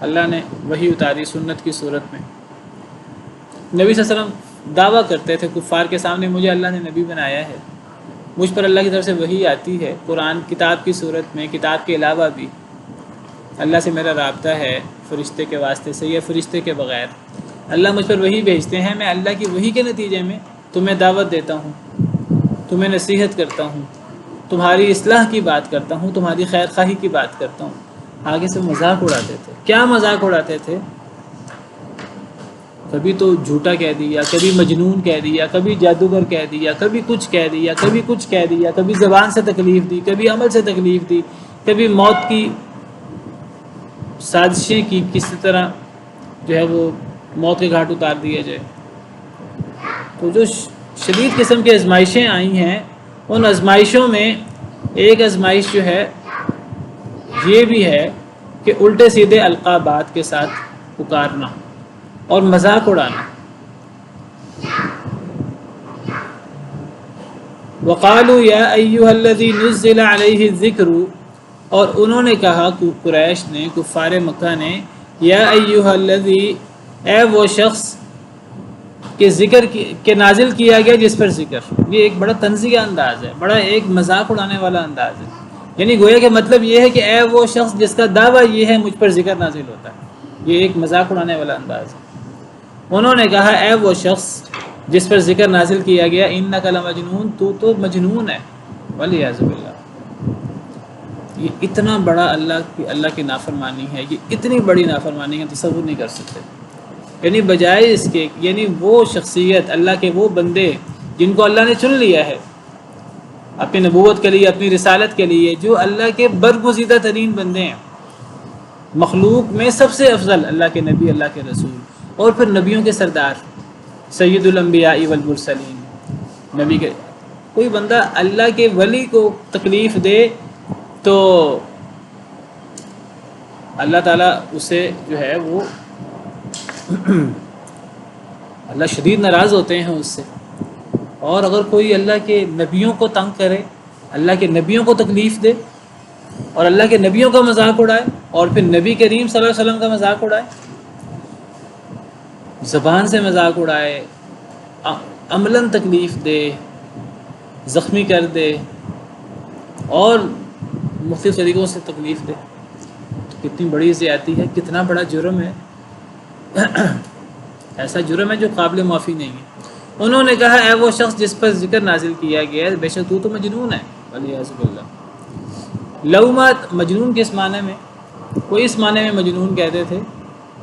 اللہ نے وحی اتاری سنت کی صورت میں. نبی صلی اللہ علیہ وسلم دعویٰ کرتے تھے کفار کے سامنے، مجھے اللہ نے نبی بنایا ہے، مجھ پر اللہ کی طرف سے وحی آتی ہے، قرآن کتاب کی صورت میں، کتاب کے علاوہ بھی اللہ سے میرا رابطہ ہے فرشتے کے واسطے سے یا فرشتے کے بغیر۔ اللہ مجھ پر وحی بھیجتے ہیں، میں اللہ کی وحی کے نتیجے میں تمہیں دعوت دیتا ہوں، تمہیں نصیحت کرتا ہوں، تمہاری اصلاح کی بات کرتا ہوں، تمہاری خیر خواہی کی بات کرتا ہوں۔ آگے سے مذاق اڑاتے تھے۔ کیا مذاق اڑاتے تھے؟ کبھی تو جھوٹا کہہ دیا، کبھی مجنون کہہ دیا، کبھی جادوگر کہہ دیا، کبھی کچھ کہہ دیا، کبھی کچھ کہہ دیا، کبھی زبان سے تکلیف دی، کبھی عمل سے تکلیف دی، کبھی موت کی سازشیں کی، کسی طرح جو ہے وہ موت کے گھاٹ اتار دیا جائے۔ تو جو شدید قسم کی آزمائشیں آئی ہیں، ان آزمائشوں میں ایک آزمائش جو ہے یہ بھی ہے کہ الٹے سیدھے القابات کے ساتھ پکارنا اور مذاق اڑانا۔ وقالوا یا ایھا الذی نزل علیہ الذکر، اور انہوں نے کہا، قریش نے، کفار مکہ نے، یا ایھا الذی، اے وہ شخص کہ ذکر کے نازل کیا گیا جس پر ذکر۔ یہ ایک بڑا طنزیہ انداز ہے، بڑا ایک مذاق اڑانے والا انداز ہے، یعنی گویا کہ مطلب یہ ہے کہ اے وہ شخص جس کا دعویٰ یہ ہے مجھ پر ذکر نازل ہوتا ہے۔ یہ ایک مذاق اڑانے والا انداز ہے۔ انہوں نے کہا، اے وہ شخص جس پر ذکر نازل کیا گیا، انک لمجنون، تو مجنون ہے، والعیاذ باللہ۔ یہ اتنا بڑا اللہ کی نافرمانی ہے، یہ اتنی بڑی نافرمانی ہے، تصور نہیں کر سکتے۔ یعنی بجائے اس کے، یعنی وہ شخصیت، اللہ کے وہ بندے جن کو اللہ نے چن لیا ہے اپنی نبوت کے لیے، اپنی رسالت کے لیے، جو اللہ کے برگزیدہ ترین بندے ہیں، مخلوق میں سب سے افضل اللہ کے نبی، اللہ کے رسول، اور پھر نبیوں کے سردار، سید الانبیاء والمرسلین، نبی کے کوئی بندہ اللہ کے ولی کو تکلیف دے تو اللہ تعالیٰ اسے جو ہے وہ اللہ شدید ناراض ہوتے ہیں اس سے۔ اور اگر کوئی اللہ کے نبیوں کو تنگ کرے، اللہ کے نبیوں کو تکلیف دے اور اللہ کے نبیوں کا مذاق اڑائے اور پھر نبی کریم صلی اللہ علیہ وسلم کا مذاق اڑائے، زبان سے مذاق اڑائے، عملاً تکلیف دے، زخمی کر دے اور مختلف طریقوں سے تکلیف دے، تو کتنی بڑی زیادتی ہے، کتنا بڑا جرم ہے۔ ایسا جرم ہے جو قابل معافی نہیں ہے۔ انہوں نے کہا، اے وہ شخص جس پر ذکر نازل کیا گیا ہے، بے شک تو مجنون ہے، والعیاذ باللہ۔ لومات مجنون کس معنی میں؟ کوئی اس معنی میں مجنون کہتے تھے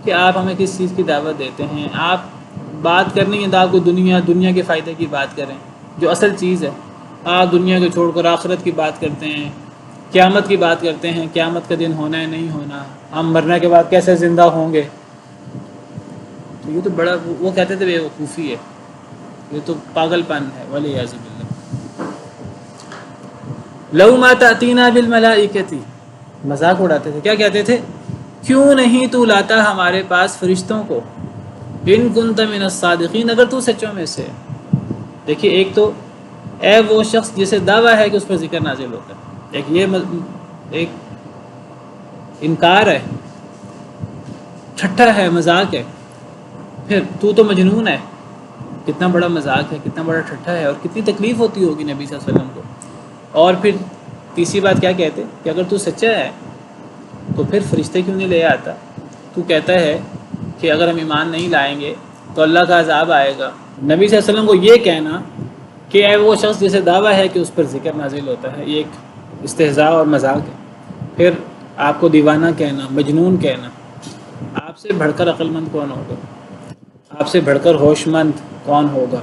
کہ آپ ہمیں کس چیز کی دعوت دیتے ہیں، آپ بات کرنی ہے تو آپ کو دنیا کے فائدے کی بات کریں، جو اصل چیز ہے۔ آپ دنیا کو چھوڑ کر آخرت کی بات کرتے ہیں، قیامت کی بات کرتے ہیں، قیامت کا دن ہونا ہے نہیں ہونا، ہم مرنے کے بعد کیسے زندہ ہوں گے۔ تو یہ تو بڑا، وہ کہتے تھے بے وقوفی ہے، یہ تو پاگل پن ہے، والعیاذ باللہ۔ لو ما تأتینا بالملائکۃ، مذاق اڑاتے تھے، کیا کہتے تھے؟ کیوں نہیں تو لاتا ہمارے پاس فرشتوں کو، ان کنت من الصادقین، اگر تو سچوں میں سے۔ دیکھیے، ایک تو اے وہ شخص جسے دعویٰ ہے کہ اس پر ذکر نازل ہوتا ہے، ایک انکار ہے، ٹھٹھا ہے، مذاق ہے۔ پھر تو مجنون ہے، کتنا بڑا مذاق ہے، کتنا بڑا ٹھٹھا ہے، اور کتنی تکلیف ہوتی ہوگی نبی صلی اللہ علیہ وسلم کو۔ اور پھر تیسری بات کیا کہتے کہ اگر تو سچا ہے تو پھر فرشتے کیوں نہیں لے آتا؟ تو کہتا ہے کہ اگر ہم ایمان نہیں لائیں گے تو اللہ کا عذاب آئے گا۔ نبی صلی اللہ علیہ وسلم کو یہ کہنا کہ اے وہ شخص جسے دعویٰ ہے کہ اس پر ذکر نازل ہوتا ہے، یہ ایک استہزاء اور مذاق ہے۔ پھر آپ کو دیوانہ کہنا، مجنون کہنا، آپ سے بڑھ کر عقل مند کون ہوگا؟ آپ سے بڑھ کر ہوش مند کون ہوگا؟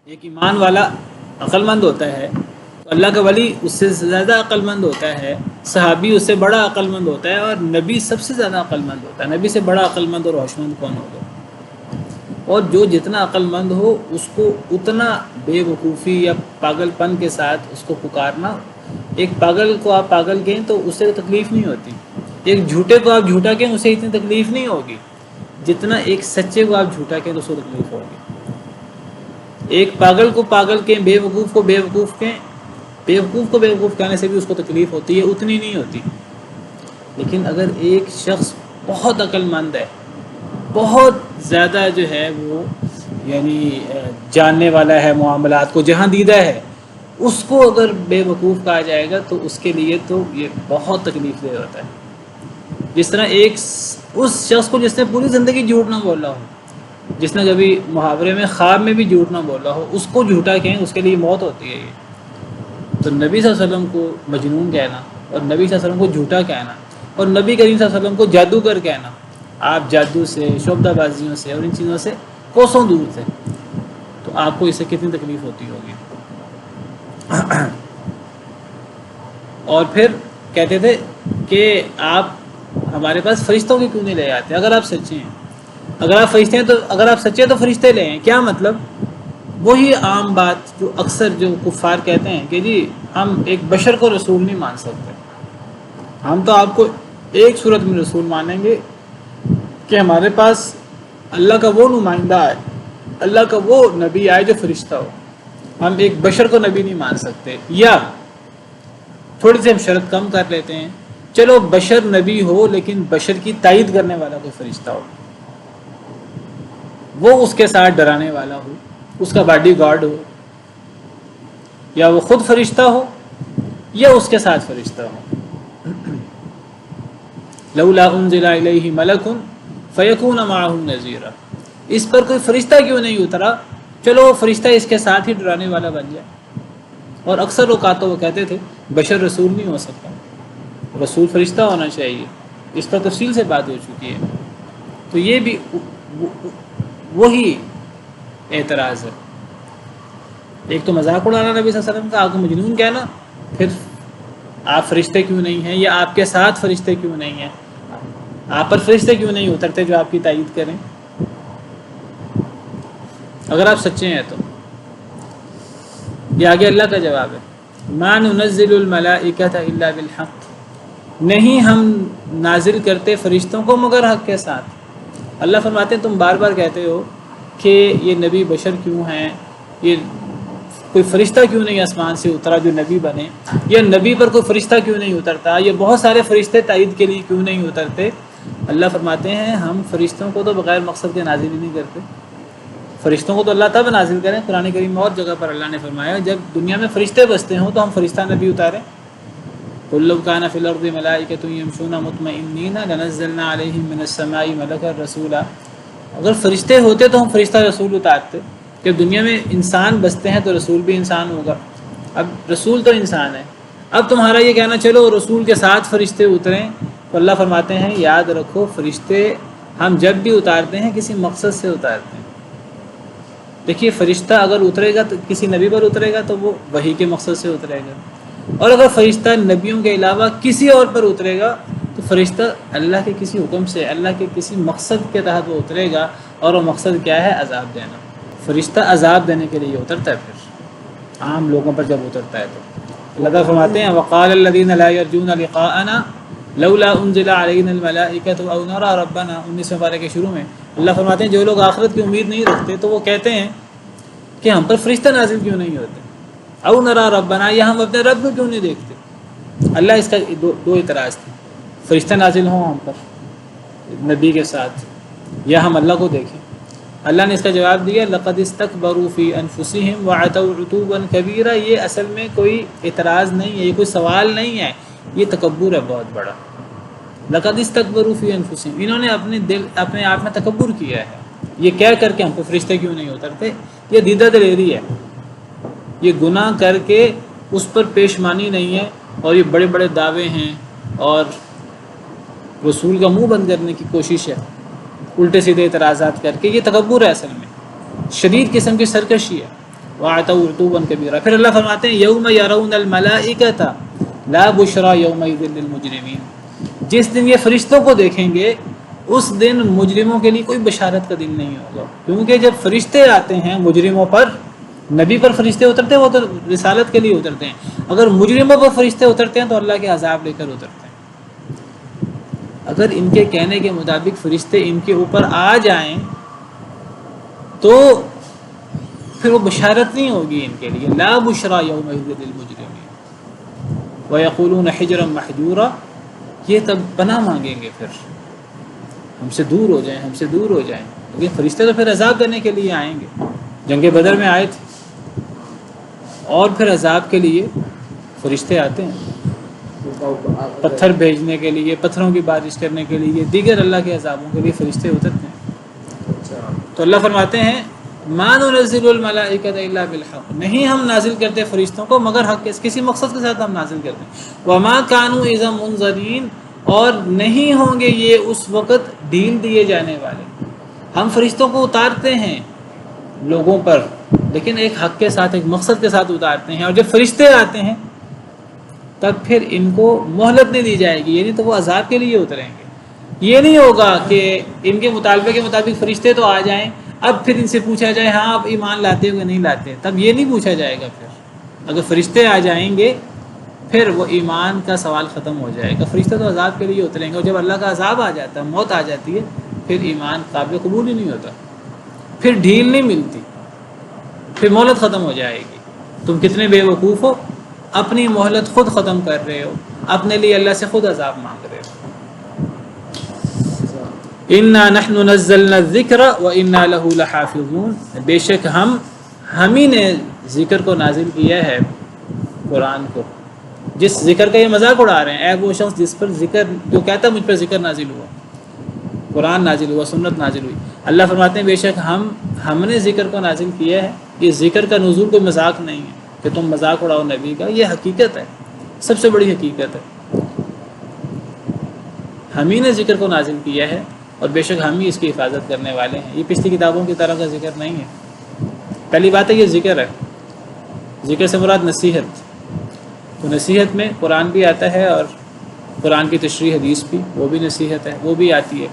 ایک ایمان والا عقل مند ہوتا ہے تو اللہ کا ولی اس سے زیادہ عقل مند ہوتا ہے، صحابی اس سے بڑا عقل مند ہوتا ہے، اور نبی سب سے زیادہ عقل مند ہوتا ہے۔ نبی سے بڑا عقل مند اور ہوش مند کون ہوگا؟ اور جو جتنا عقل مند ہو اس کو اتنا بے وقوفی یا پاگل پن کے ساتھ اس کو پکارنا۔ ایک پاگل کو آپ پاگل کہیں تو اس سے تکلیف نہیں ہوتی، ایک جھوٹے کو آپ جھوٹا کہیں اس سے اتنی تکلیف نہیں ہوگی جتنا ایک سچے کو آپ جھوٹا کہیں تو اس کو تکلیف ہوگی۔ ایک پاگل کو پاگل کہیں، بے وقوف کو بے وقوف کہیں، بے وقوف کو بے وقوف کہنے سے بھی اس کو تکلیف ہوتی ہے، اتنی نہیں ہوتی۔ لیکن اگر ایک شخص بہت عقل مند ہے، بہت زیادہ جو ہے وہ یعنی جاننے والا ہے معاملات کو، جہاں دیدہ ہے، اس کو اگر بے وقوف کہا جائے گا تو اس کے لیے تو یہ بہت تکلیف دہ ہوتا ہے. جس طرح اس شخص کو جس نے پوری زندگی جھوٹ نہ بولا ہو، جس نے کبھی محاورے میں خواب میں بھی جھوٹ نہ بولا ہو، اس کو جھوٹا کہیں، اس کے لیے موت ہوتی ہے. یہ تو نبی صلی اللہ علیہ وسلم کو مجنون کہنا اور نبی صلی اللہ علیہ وسلم کو جھوٹا کہنا اور نبی کریم صلی اللہ علیہ وسلم کو جادوگر کہنا، آپ جادو سے، شعبدہ بازیوں سے اور ان چیزوں سے کوسوں دور تھے، تو آپ کو اس سے کتنی تکلیف ہوتی ہوگی. اور پھر کہتے تھے کہ آپ ہمارے پاس فرشتوں کے کیوں نہیں لے آتے اگر آپ سچے ہیں. اگر آپ سچے ہیں تو فرشتے لے ہیں. کیا مطلب؟ وہی عام بات جو اکثر جو کفار کہتے ہیں کہ جی ہم ایک بشر کو رسول نہیں مان سکتے، ہم تو آپ کو ایک صورت میں رسول مانیں گے کہ ہمارے پاس اللہ کا وہ نمائندہ آئے، اللہ کا وہ نبی آئے جو فرشتہ ہو. ہم ایک بشر کو نبی نہیں مان سکتے. یا تھوڑی سی ہم شرط کم کر لیتے ہیں، چلو بشر نبی ہو لیکن بشر کی تائید کرنے والا کوئی فرشتہ ہو، وہ اس کے ساتھ ڈرانے والا ہو، اس کا باڈی گارڈ ہو، یا وہ خود فرشتہ ہو یا اس کے ساتھ فرشتہ ہو. لولا انزل الیہ ملک فیکون معہ نذیرا، اس پر کوئی فرشتہ کیوں نہیں اترا، چلو فرشتہ اس کے ساتھ ہی ڈرانے والا بن جائے. اور اکثر اوقات تو وہ کہتے تھے بشر رسول نہیں ہو سکتا، رسول فرشتہ ہونا چاہیے. اس پر تفصیل سے بات ہو چکی ہے. تو یہ بھی وہی اعتراض ہے. ایک تو مذاق اڑانا نبی صلی اللہ علیہ وسلم کا، آپ کو مجنون کہنا، پھر آپ فرشتے کیوں نہیں ہیں، یا آپ کے ساتھ فرشتے کیوں نہیں ہیں، آپ پر فرشتے کیوں نہیں اترتے جو آپ کی تائید کریں اگر آپ سچے ہیں تو. یہ آگے اللہ کا جواب ہے، ما ننزل الملائکۃ الا بالحق، نہیں ہم نازل کرتے فرشتوں کو مگر حق کے ساتھ. اللہ فرماتے ہیں تم بار بار کہتے ہو کہ یہ نبی بشر کیوں ہیں، یہ کوئی فرشتہ کیوں نہیں آسمان سے اترا جو نبی بنے، یا نبی پر کوئی فرشتہ کیوں نہیں اترتا، یہ بہت سارے فرشتے تائید کے لیے کیوں نہیں اترتے. اللہ فرماتے ہیں ہم فرشتوں کو تو بغیر مقصد کے نازل ہی نہیں کرتے. فرشتوں کو تو اللہ تب نازل کریں، قرآن کریم میں اور جگہ پر اللہ نے فرمایا جب دنیا میں فرشتے بستے ہوں تو ہم فرشتہ نبی اتاریں. قل لو كان في الارض ملائکۃ یمشون مطمئنین لنزلنا علیہم من السماء ملکا رسولا، اگر فرشتے ہوتے تو ہم فرشتہ رسول اتارتے. جب دنیا میں انسان بستے ہیں تو رسول بھی انسان ہوگا، اب رسول تو انسان ہے. اب تمہارا یہ کہنا چلو رسول کے ساتھ فرشتے اتریں، تو اللہ فرماتے ہیں یاد رکھو فرشتے ہم جب بھی اتارتے ہیں کسی مقصد سے اتارتے ہیں. دیکھیے فرشتہ اگر اترے گا تو کسی نبی پر اترے گا تو وہ وحی کے مقصد سے اترے گا، اور اگر فرشتہ نبیوں کے علاوہ کسی اور پر اترے گا تو فرشتہ اللہ کے کسی حکم سے، اللہ کے کسی مقصد کے تحت وہ اترے گا، اور وہ مقصد کیا ہے؟ عذاب دینا. فرشتہ عذاب دینے کے لیے اترتا ہے، پھر عام لوگوں پر جب اترتا ہے تو اللہ تعالیٰ فرماتے ہیں وقال الذین لا یرجون لقاءنا لولا انزل علینا الملائکۃ او نری ربنا. 19 پارے کے شروع میں اللہ فرماتے ہیں جو لوگ آخرت کی امید نہیں رکھتے تو وہ کہتے ہیں کہ ہم پر فرشتہ نازل کیوں نہیں ہوتے، او نری ربنا، یا ہم اپنے رب کو کیوں نہیں دیکھتے. اللہ اس کا دو اعتراض تھے، فرشتہ نازل ہوں ہم پر نبی کے ساتھ، یا ہم اللہ کو دیکھیں. اللہ نے اس کا جواب دیا لقد استکبروا فی انفسہم وعتوا عتوا کبیرا. یہ اصل میں کوئی اعتراض نہیں ہے، یہ کوئی سوال نہیں ہے، یہ تکبر ہے بہت بڑا. لقد استکبروا فی انفسہم، انہوں نے اپنے آپ میں تکبر کیا ہے. یہ کہہ کر کے ہم پہ فرشتے کیوں نہیں اترتے، یہ دیدہ دلیری ہے. یہ گناہ کر کے اس پر پیشمانی نہیں ہے، اور یہ بڑے بڑے دعوے ہیں اور رسول کا منہ بند کرنے کی کوشش ہے الٹے سیدھے اعتراضات کر کے. یہ تکبر ہے اصل میں، شدید قسم کی سرکشی ہے. وَعَتَوْا عُتُوًّا كَبِيرًا. پھر اللہ فرماتے ہیں یوم یرون الملائکۃ لا بشری یومئذ للمجرمین، جس دن یہ فرشتوں کو دیکھیں گے اس دن مجرموں کے لیے کوئی بشارت کا دن نہیں ہوگا. کیونکہ جب فرشتے آتے ہیں مجرموں پر، نبی پر فرشتے اترتے ہیں وہ تو رسالت کے لیے اترتے ہیں، اگر مجرموں پر فرشتے اترتے ہیں تو اللہ کے عذاب لے کر اترتے ہیں. اگر ان کے کہنے کے مطابق فرشتے ان کے اوپر آ جائیں تو پھر وہ بشارت نہیں ہوگی ان کے لیے. لا بشری یومئذ للمجرمین ویقولون حجرا محجورا. یہ تب پناہ مانگیں گے پھر ہم سے دور ہو جائیں، ہم سے دور ہو جائیں. لیکن فرشتے تو پھر عذاب دینے کے لیے آئیں گے. جنگ بدر میں آئے تھے اور پھر عذاب کے لیے فرشتے آتے ہیں، پتھر بھیجنے کے لیے، پتھروں کی بارش کرنے کے لیے، دیگر اللہ کے عذابوں کے لیے فرشتے اترتے ہیں۔ تو اللہ فرماتے ہیں ما ننزل الملائکۃ الا بالحق، نہیں ہم نازل کرتے فرشتوں کو مگر حق کے، کسی مقصد کے ساتھ ہم نازل کرتے ہیں۔ وما كانوا اذا منذرین، اور نہیں ہوں گے یہ اس وقت ڈھیل دیے جانے والے۔ ہم فرشتوں کو اتارتے ہیں لوگوں پر، لیکن ایک حق کے ساتھ، ایک مقصد کے ساتھ اتارتے ہیں، اور جب فرشتے آتے ہیں تب پھر ان کو مہلت نہیں دی جائے گی، یعنی تو وہ عذاب کے لیے اتریں گے۔ یہ نہیں ہوگا کہ ان کے مطالبے کے مطابق فرشتے تو آ جائیں، اب پھر ان سے پوچھا جائے ہاں آپ ایمان لاتے ہو کہ نہیں لاتے، تب یہ نہیں پوچھا جائے گا۔ پھر اگر فرشتے آ جائیں گے پھر وہ ایمان کا سوال ختم ہو جائے گا۔ فرشتے تو عذاب کے لیے اتریں گے، اور جب اللہ کا عذاب آ جاتا ہے، موت آ جاتی ہے، پھر ایمان قابل قبول ہی نہیں ہوتا، پھر ڈھیل نہیں ملتی، پھر مہلت ختم ہو جائے گی۔ تم کتنے بے وقوف ہو، اپنی مہلت خود ختم کر رہے ہو، اپنے لیے اللہ سے خود عذاب مانگ رہے ہو۔ انا نحن نزلنا الذکر وانا له لحافظون، بے شک ہم ہی نے ذکر کو نازل کیا ہے، قرآن کو۔ جس ذکر کا یہ مذاق اڑا رہے ہیں، اے وہ شخص جس پر ذکر، جو کہتا ہے مجھ پر ذکر نازل ہوا، قرآن نازل ہوا، سنت نازل ہوئی، اللہ فرماتے ہیں بے شک ہم نے ذکر کو نازل کیا ہے۔ یہ ذکر کا نزول کوئی مذاق نہیں ہے کہ تم مذاق اڑاؤ نبی کا، یہ حقیقت ہے، سب سے بڑی حقیقت ہے۔ ہم ہی نے ذکر کو نازل کیا ہے، اور بے شک ہم ہی اس کی حفاظت کرنے والے ہیں۔ یہ پچھلی کتابوں کی طرح کا ذکر نہیں ہے۔ پہلی بات ہے یہ ذکر ہے، ذکر سے مراد نصیحت، تو نصیحت میں قرآن بھی آتا ہے، اور قرآن کی تشریح حدیث بھی، وہ بھی نصیحت ہے، وہ بھی آتی ہے۔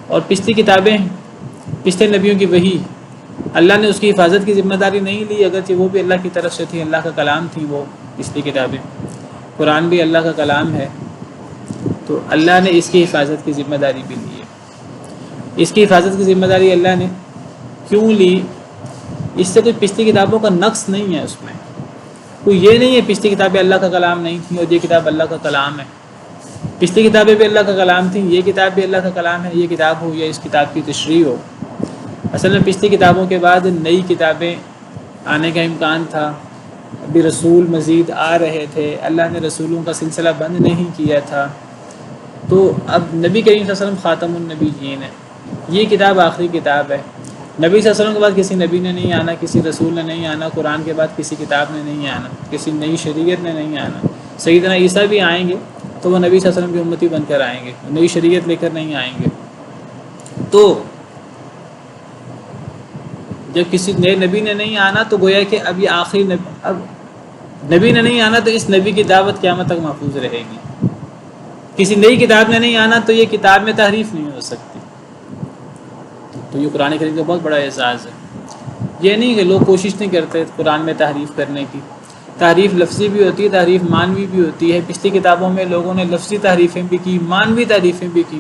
اور پچھلی کتابیں، پچھلے نبیوں کی وحی، اللہ نے اس کی حفاظت کی ذمہ داری نہیں لی، اگرچہ وہ بھی اللہ کی طرف سے تھی، اللہ کا کلام تھی وہ پچھلی کتابیں۔ قرآن بھی اللہ کا کلام ہے، تو اللہ نے اس کی حفاظت کی ذمہ داری بھی لی ہے۔ اس کی حفاظت کی ذمہ داری اللہ نے کیوں لی؟ اس سے کوئی پچھلی کتابوں کا نقص نہیں ہے، اس میں کوئی یہ نہیں ہے پچھلی کتابیں اللہ کا کلام نہیں تھیں اور یہ کتاب اللہ کا کلام ہے۔ پچھلی کتابیں بھی اللہ کا کلام تھیں، یہ کتاب بھی اللہ کا کلام ہے، یہ کتاب ہو یا اس کتاب کی تشریح ہو۔ اصل میں پچھلی کتابوں کے بعد نئی کتابیں آنے کا امکان تھا، ابھی رسول مزید آ رہے تھے، اللہ نے رسولوں کا سلسلہ بند نہیں کیا تھا، تو اب نبی کریم صلی اللہ علیہ وسلم خاتم النبیین ہے، یہ کتاب آخری کتاب ہے۔ نبی صلی اللہ علیہ وسلم کے بعد کسی نبی نے نہیں آنا، کسی رسول نے نہیں آنا، قرآن کے بعد کسی کتاب نے نہیں آنا، کسی نئی شریعت نے نہیں آنا۔ سیدنا عیسیٰ بھی آئیں گے تو وہ نبی صلی اللہ علیہ وسلم کی امتی بن کر آئیں گے، نئی شریعت لے کر نہیں آئیں گے۔ تو جب کسی نئے نبی نے نہیں آنا تو گویا کہ اب یہ آخری نبی، اب نبی نے نہیں آنا تو اس نبی کی دعوت قیامت تک محفوظ رہے گی۔ کسی نئی کتاب نے نہیں آنا تو یہ کتاب میں تحریف نہیں ہو سکتی۔ تو یہ قرآن کریم کا بہت بڑا اعزاز ہے۔ یہ نہیں کہ لوگ کوشش نہیں کرتے قرآن میں تحریف کرنے کی، تحریف لفظی بھی ہوتی ہے، تحریف معنوی بھی ہوتی ہے۔ پچھلی کتابوں میں لوگوں نے لفظی تحریفیں بھی کی، معنوی تحریفیں بھی کی۔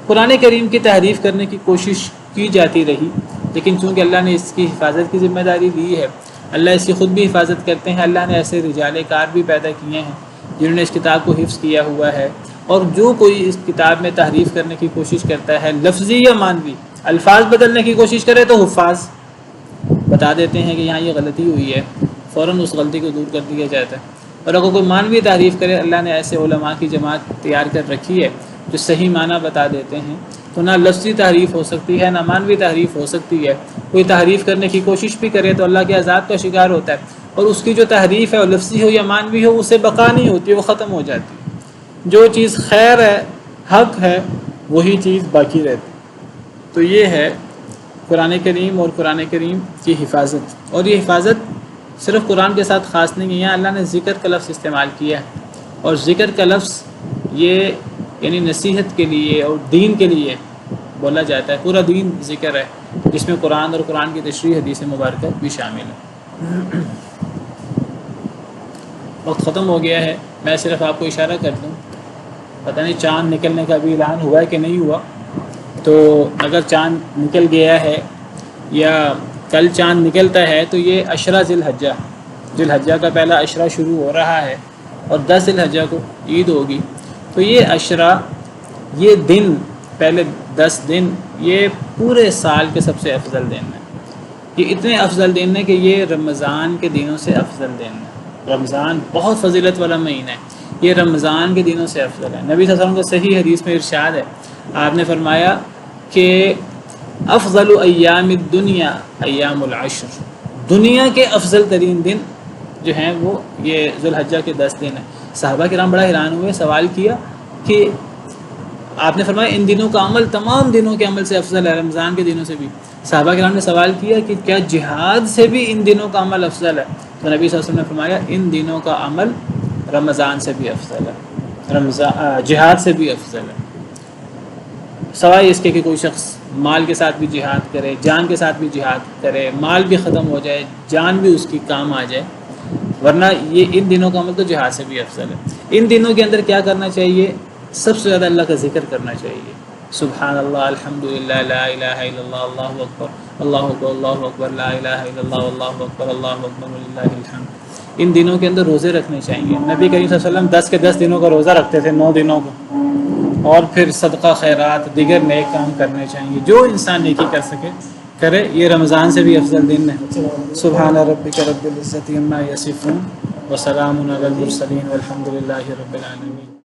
قرآن کریم کی تحریف کرنے کی کوشش کی جاتی رہی، لیکن چونکہ اللہ نے اس کی حفاظت کی ذمہ داری لی ہے، اللہ اس کی خود بھی حفاظت کرتے ہیں۔ اللہ نے ایسے رجال کار بھی پیدا کیے ہیں جنہوں نے اس کتاب کو حفظ کیا ہوا ہے، اور جو کوئی اس کتاب میں تحریف کرنے کی کوشش کرتا ہے، لفظی یا معنوی، الفاظ بدلنے کی کوشش کرے، تو حفاظ بتا دیتے ہیں کہ یہاں یہ غلطی ہوئی ہے، فوراً اس غلطی کو دور کر دیا جاتا ہے۔ اور اگر کوئی معنوی تعریف کرے، اللہ نے ایسے علماء کی جماعت تیار کر رکھی ہے جو صحیح معنی بتا دیتے ہیں، تو نہ لفظی تحریف ہو سکتی ہے، نہ معنوی تحریف ہو سکتی ہے۔ کوئی تحریف کرنے کی کوشش بھی کرے تو اللہ کے عذاب کا شکار ہوتا ہے، اور اس کی جو تحریف ہے وہ لفظی ہو یا معنوی ہو، اسے بقا نہیں ہوتی، وہ ختم ہو جاتی ہے۔ جو چیز خیر ہے، حق ہے، وہی چیز باقی رہتی۔ تو یہ ہے قرآن کریم اور قرآن کریم کی حفاظت۔ اور یہ حفاظت صرف قرآن کے ساتھ خاص نہیں ہے، یہاں اللہ نے ذکر کا لفظ استعمال کیا ہے، اور ذکر کا لفظ یہ یعنی نصیحت کے لیے اور دین کے لیے بولا جاتا ہے۔ پورا دین ذکر ہے، جس میں قرآن اور قرآن کی تشریح حدیث مبارکہ بھی شامل ہے۔ وقت ختم ہو گیا ہے، میں صرف آپ کو اشارہ کر دوں، پتہ نہیں چاند نکلنے کا بھی اعلان ہوا ہے کہ نہیں ہوا، تو اگر چاند نکل گیا ہے یا کل چاند نکلتا ہے تو یہ عشرہ ذی الحجہ کا پہلا عشرہ شروع ہو رہا ہے، اور 10 ذی الحجہ کو عید ہوگی۔ تو یہ عشرہ، یہ دن، پہلے 10 دن، یہ پورے سال کے سب سے افضل دن ہے۔ یہ اتنے افضل دن ہیں کہ یہ رمضان کے دنوں سے افضل دن ہے۔ رمضان بہت فضیلت والا مہینہ ہے، یہ رمضان کے دنوں سے افضل ہے۔ نبی صلی اللہ علیہ وسلم کا صحیح حدیث میں ارشاد ہے، آپ نے فرمایا کہ افضل ایام الدنیا ایام العشر، دنیا کے افضل ترین دن جو ہیں وہ یہ ذوالحجہ کے 10 دن ہیں۔ صحابہ کرام بڑا حیران ہوئے، سوال کیا کہ آپ نے فرمایا ان دنوں کا عمل تمام دنوں کے عمل سے افضل ہے، رمضان کے دنوں سے بھی۔ صحابہ کرام نے سوال کیا کہ کیا جہاد سے بھی ان دنوں کا عمل افضل ہے؟ تو نبی صلی اللہ علیہ وسلم نے فرمایا ان دنوں کا عمل رمضان سے بھی افضل ہے، جہاد سے بھی افضل ہے، سوائے اس کے کہ کوئی شخص مال کے ساتھ بھی جہاد کرے، جان کے ساتھ بھی جہاد کرے، مال بھی ختم ہو جائے، جان بھی اس کی کام آ جائے، ورنہ یہ ان دنوں کا عمل تو جہاد سے بھی افضل ہے۔ ان دنوں کے اندر کیا کرنا چاہیے؟ سب سے زیادہ اللہ کا ذکر کرنا چاہیے، سبحان اللہ، الحمدللہ، لا الہ الا اللہ، اللہ اکبر، اللہ اکبر، اللہ اکبر، لا الہ الا اللہ، اللہ اکبر، اللہ اکبر وللہ الحمد۔ ان دنوں کے اندر روزے رکھنے چاہیے۔ نبی کریم صلی اللہ علیہ وسلم 10 کے 10 دنوں کا روزہ رکھتے تھے، 9 دنوں کو، اور پھر صدقہ خیرات دیگر نیک کام کرنے چاہیے، جو انسان نیکی کر سکے کرے۔ یہ رمضان سے بھی افضل دن ہے۔ سبحان ربک رب العزت عما یصفون وسلام علی المرسلین والحمد للہ رب العالمین۔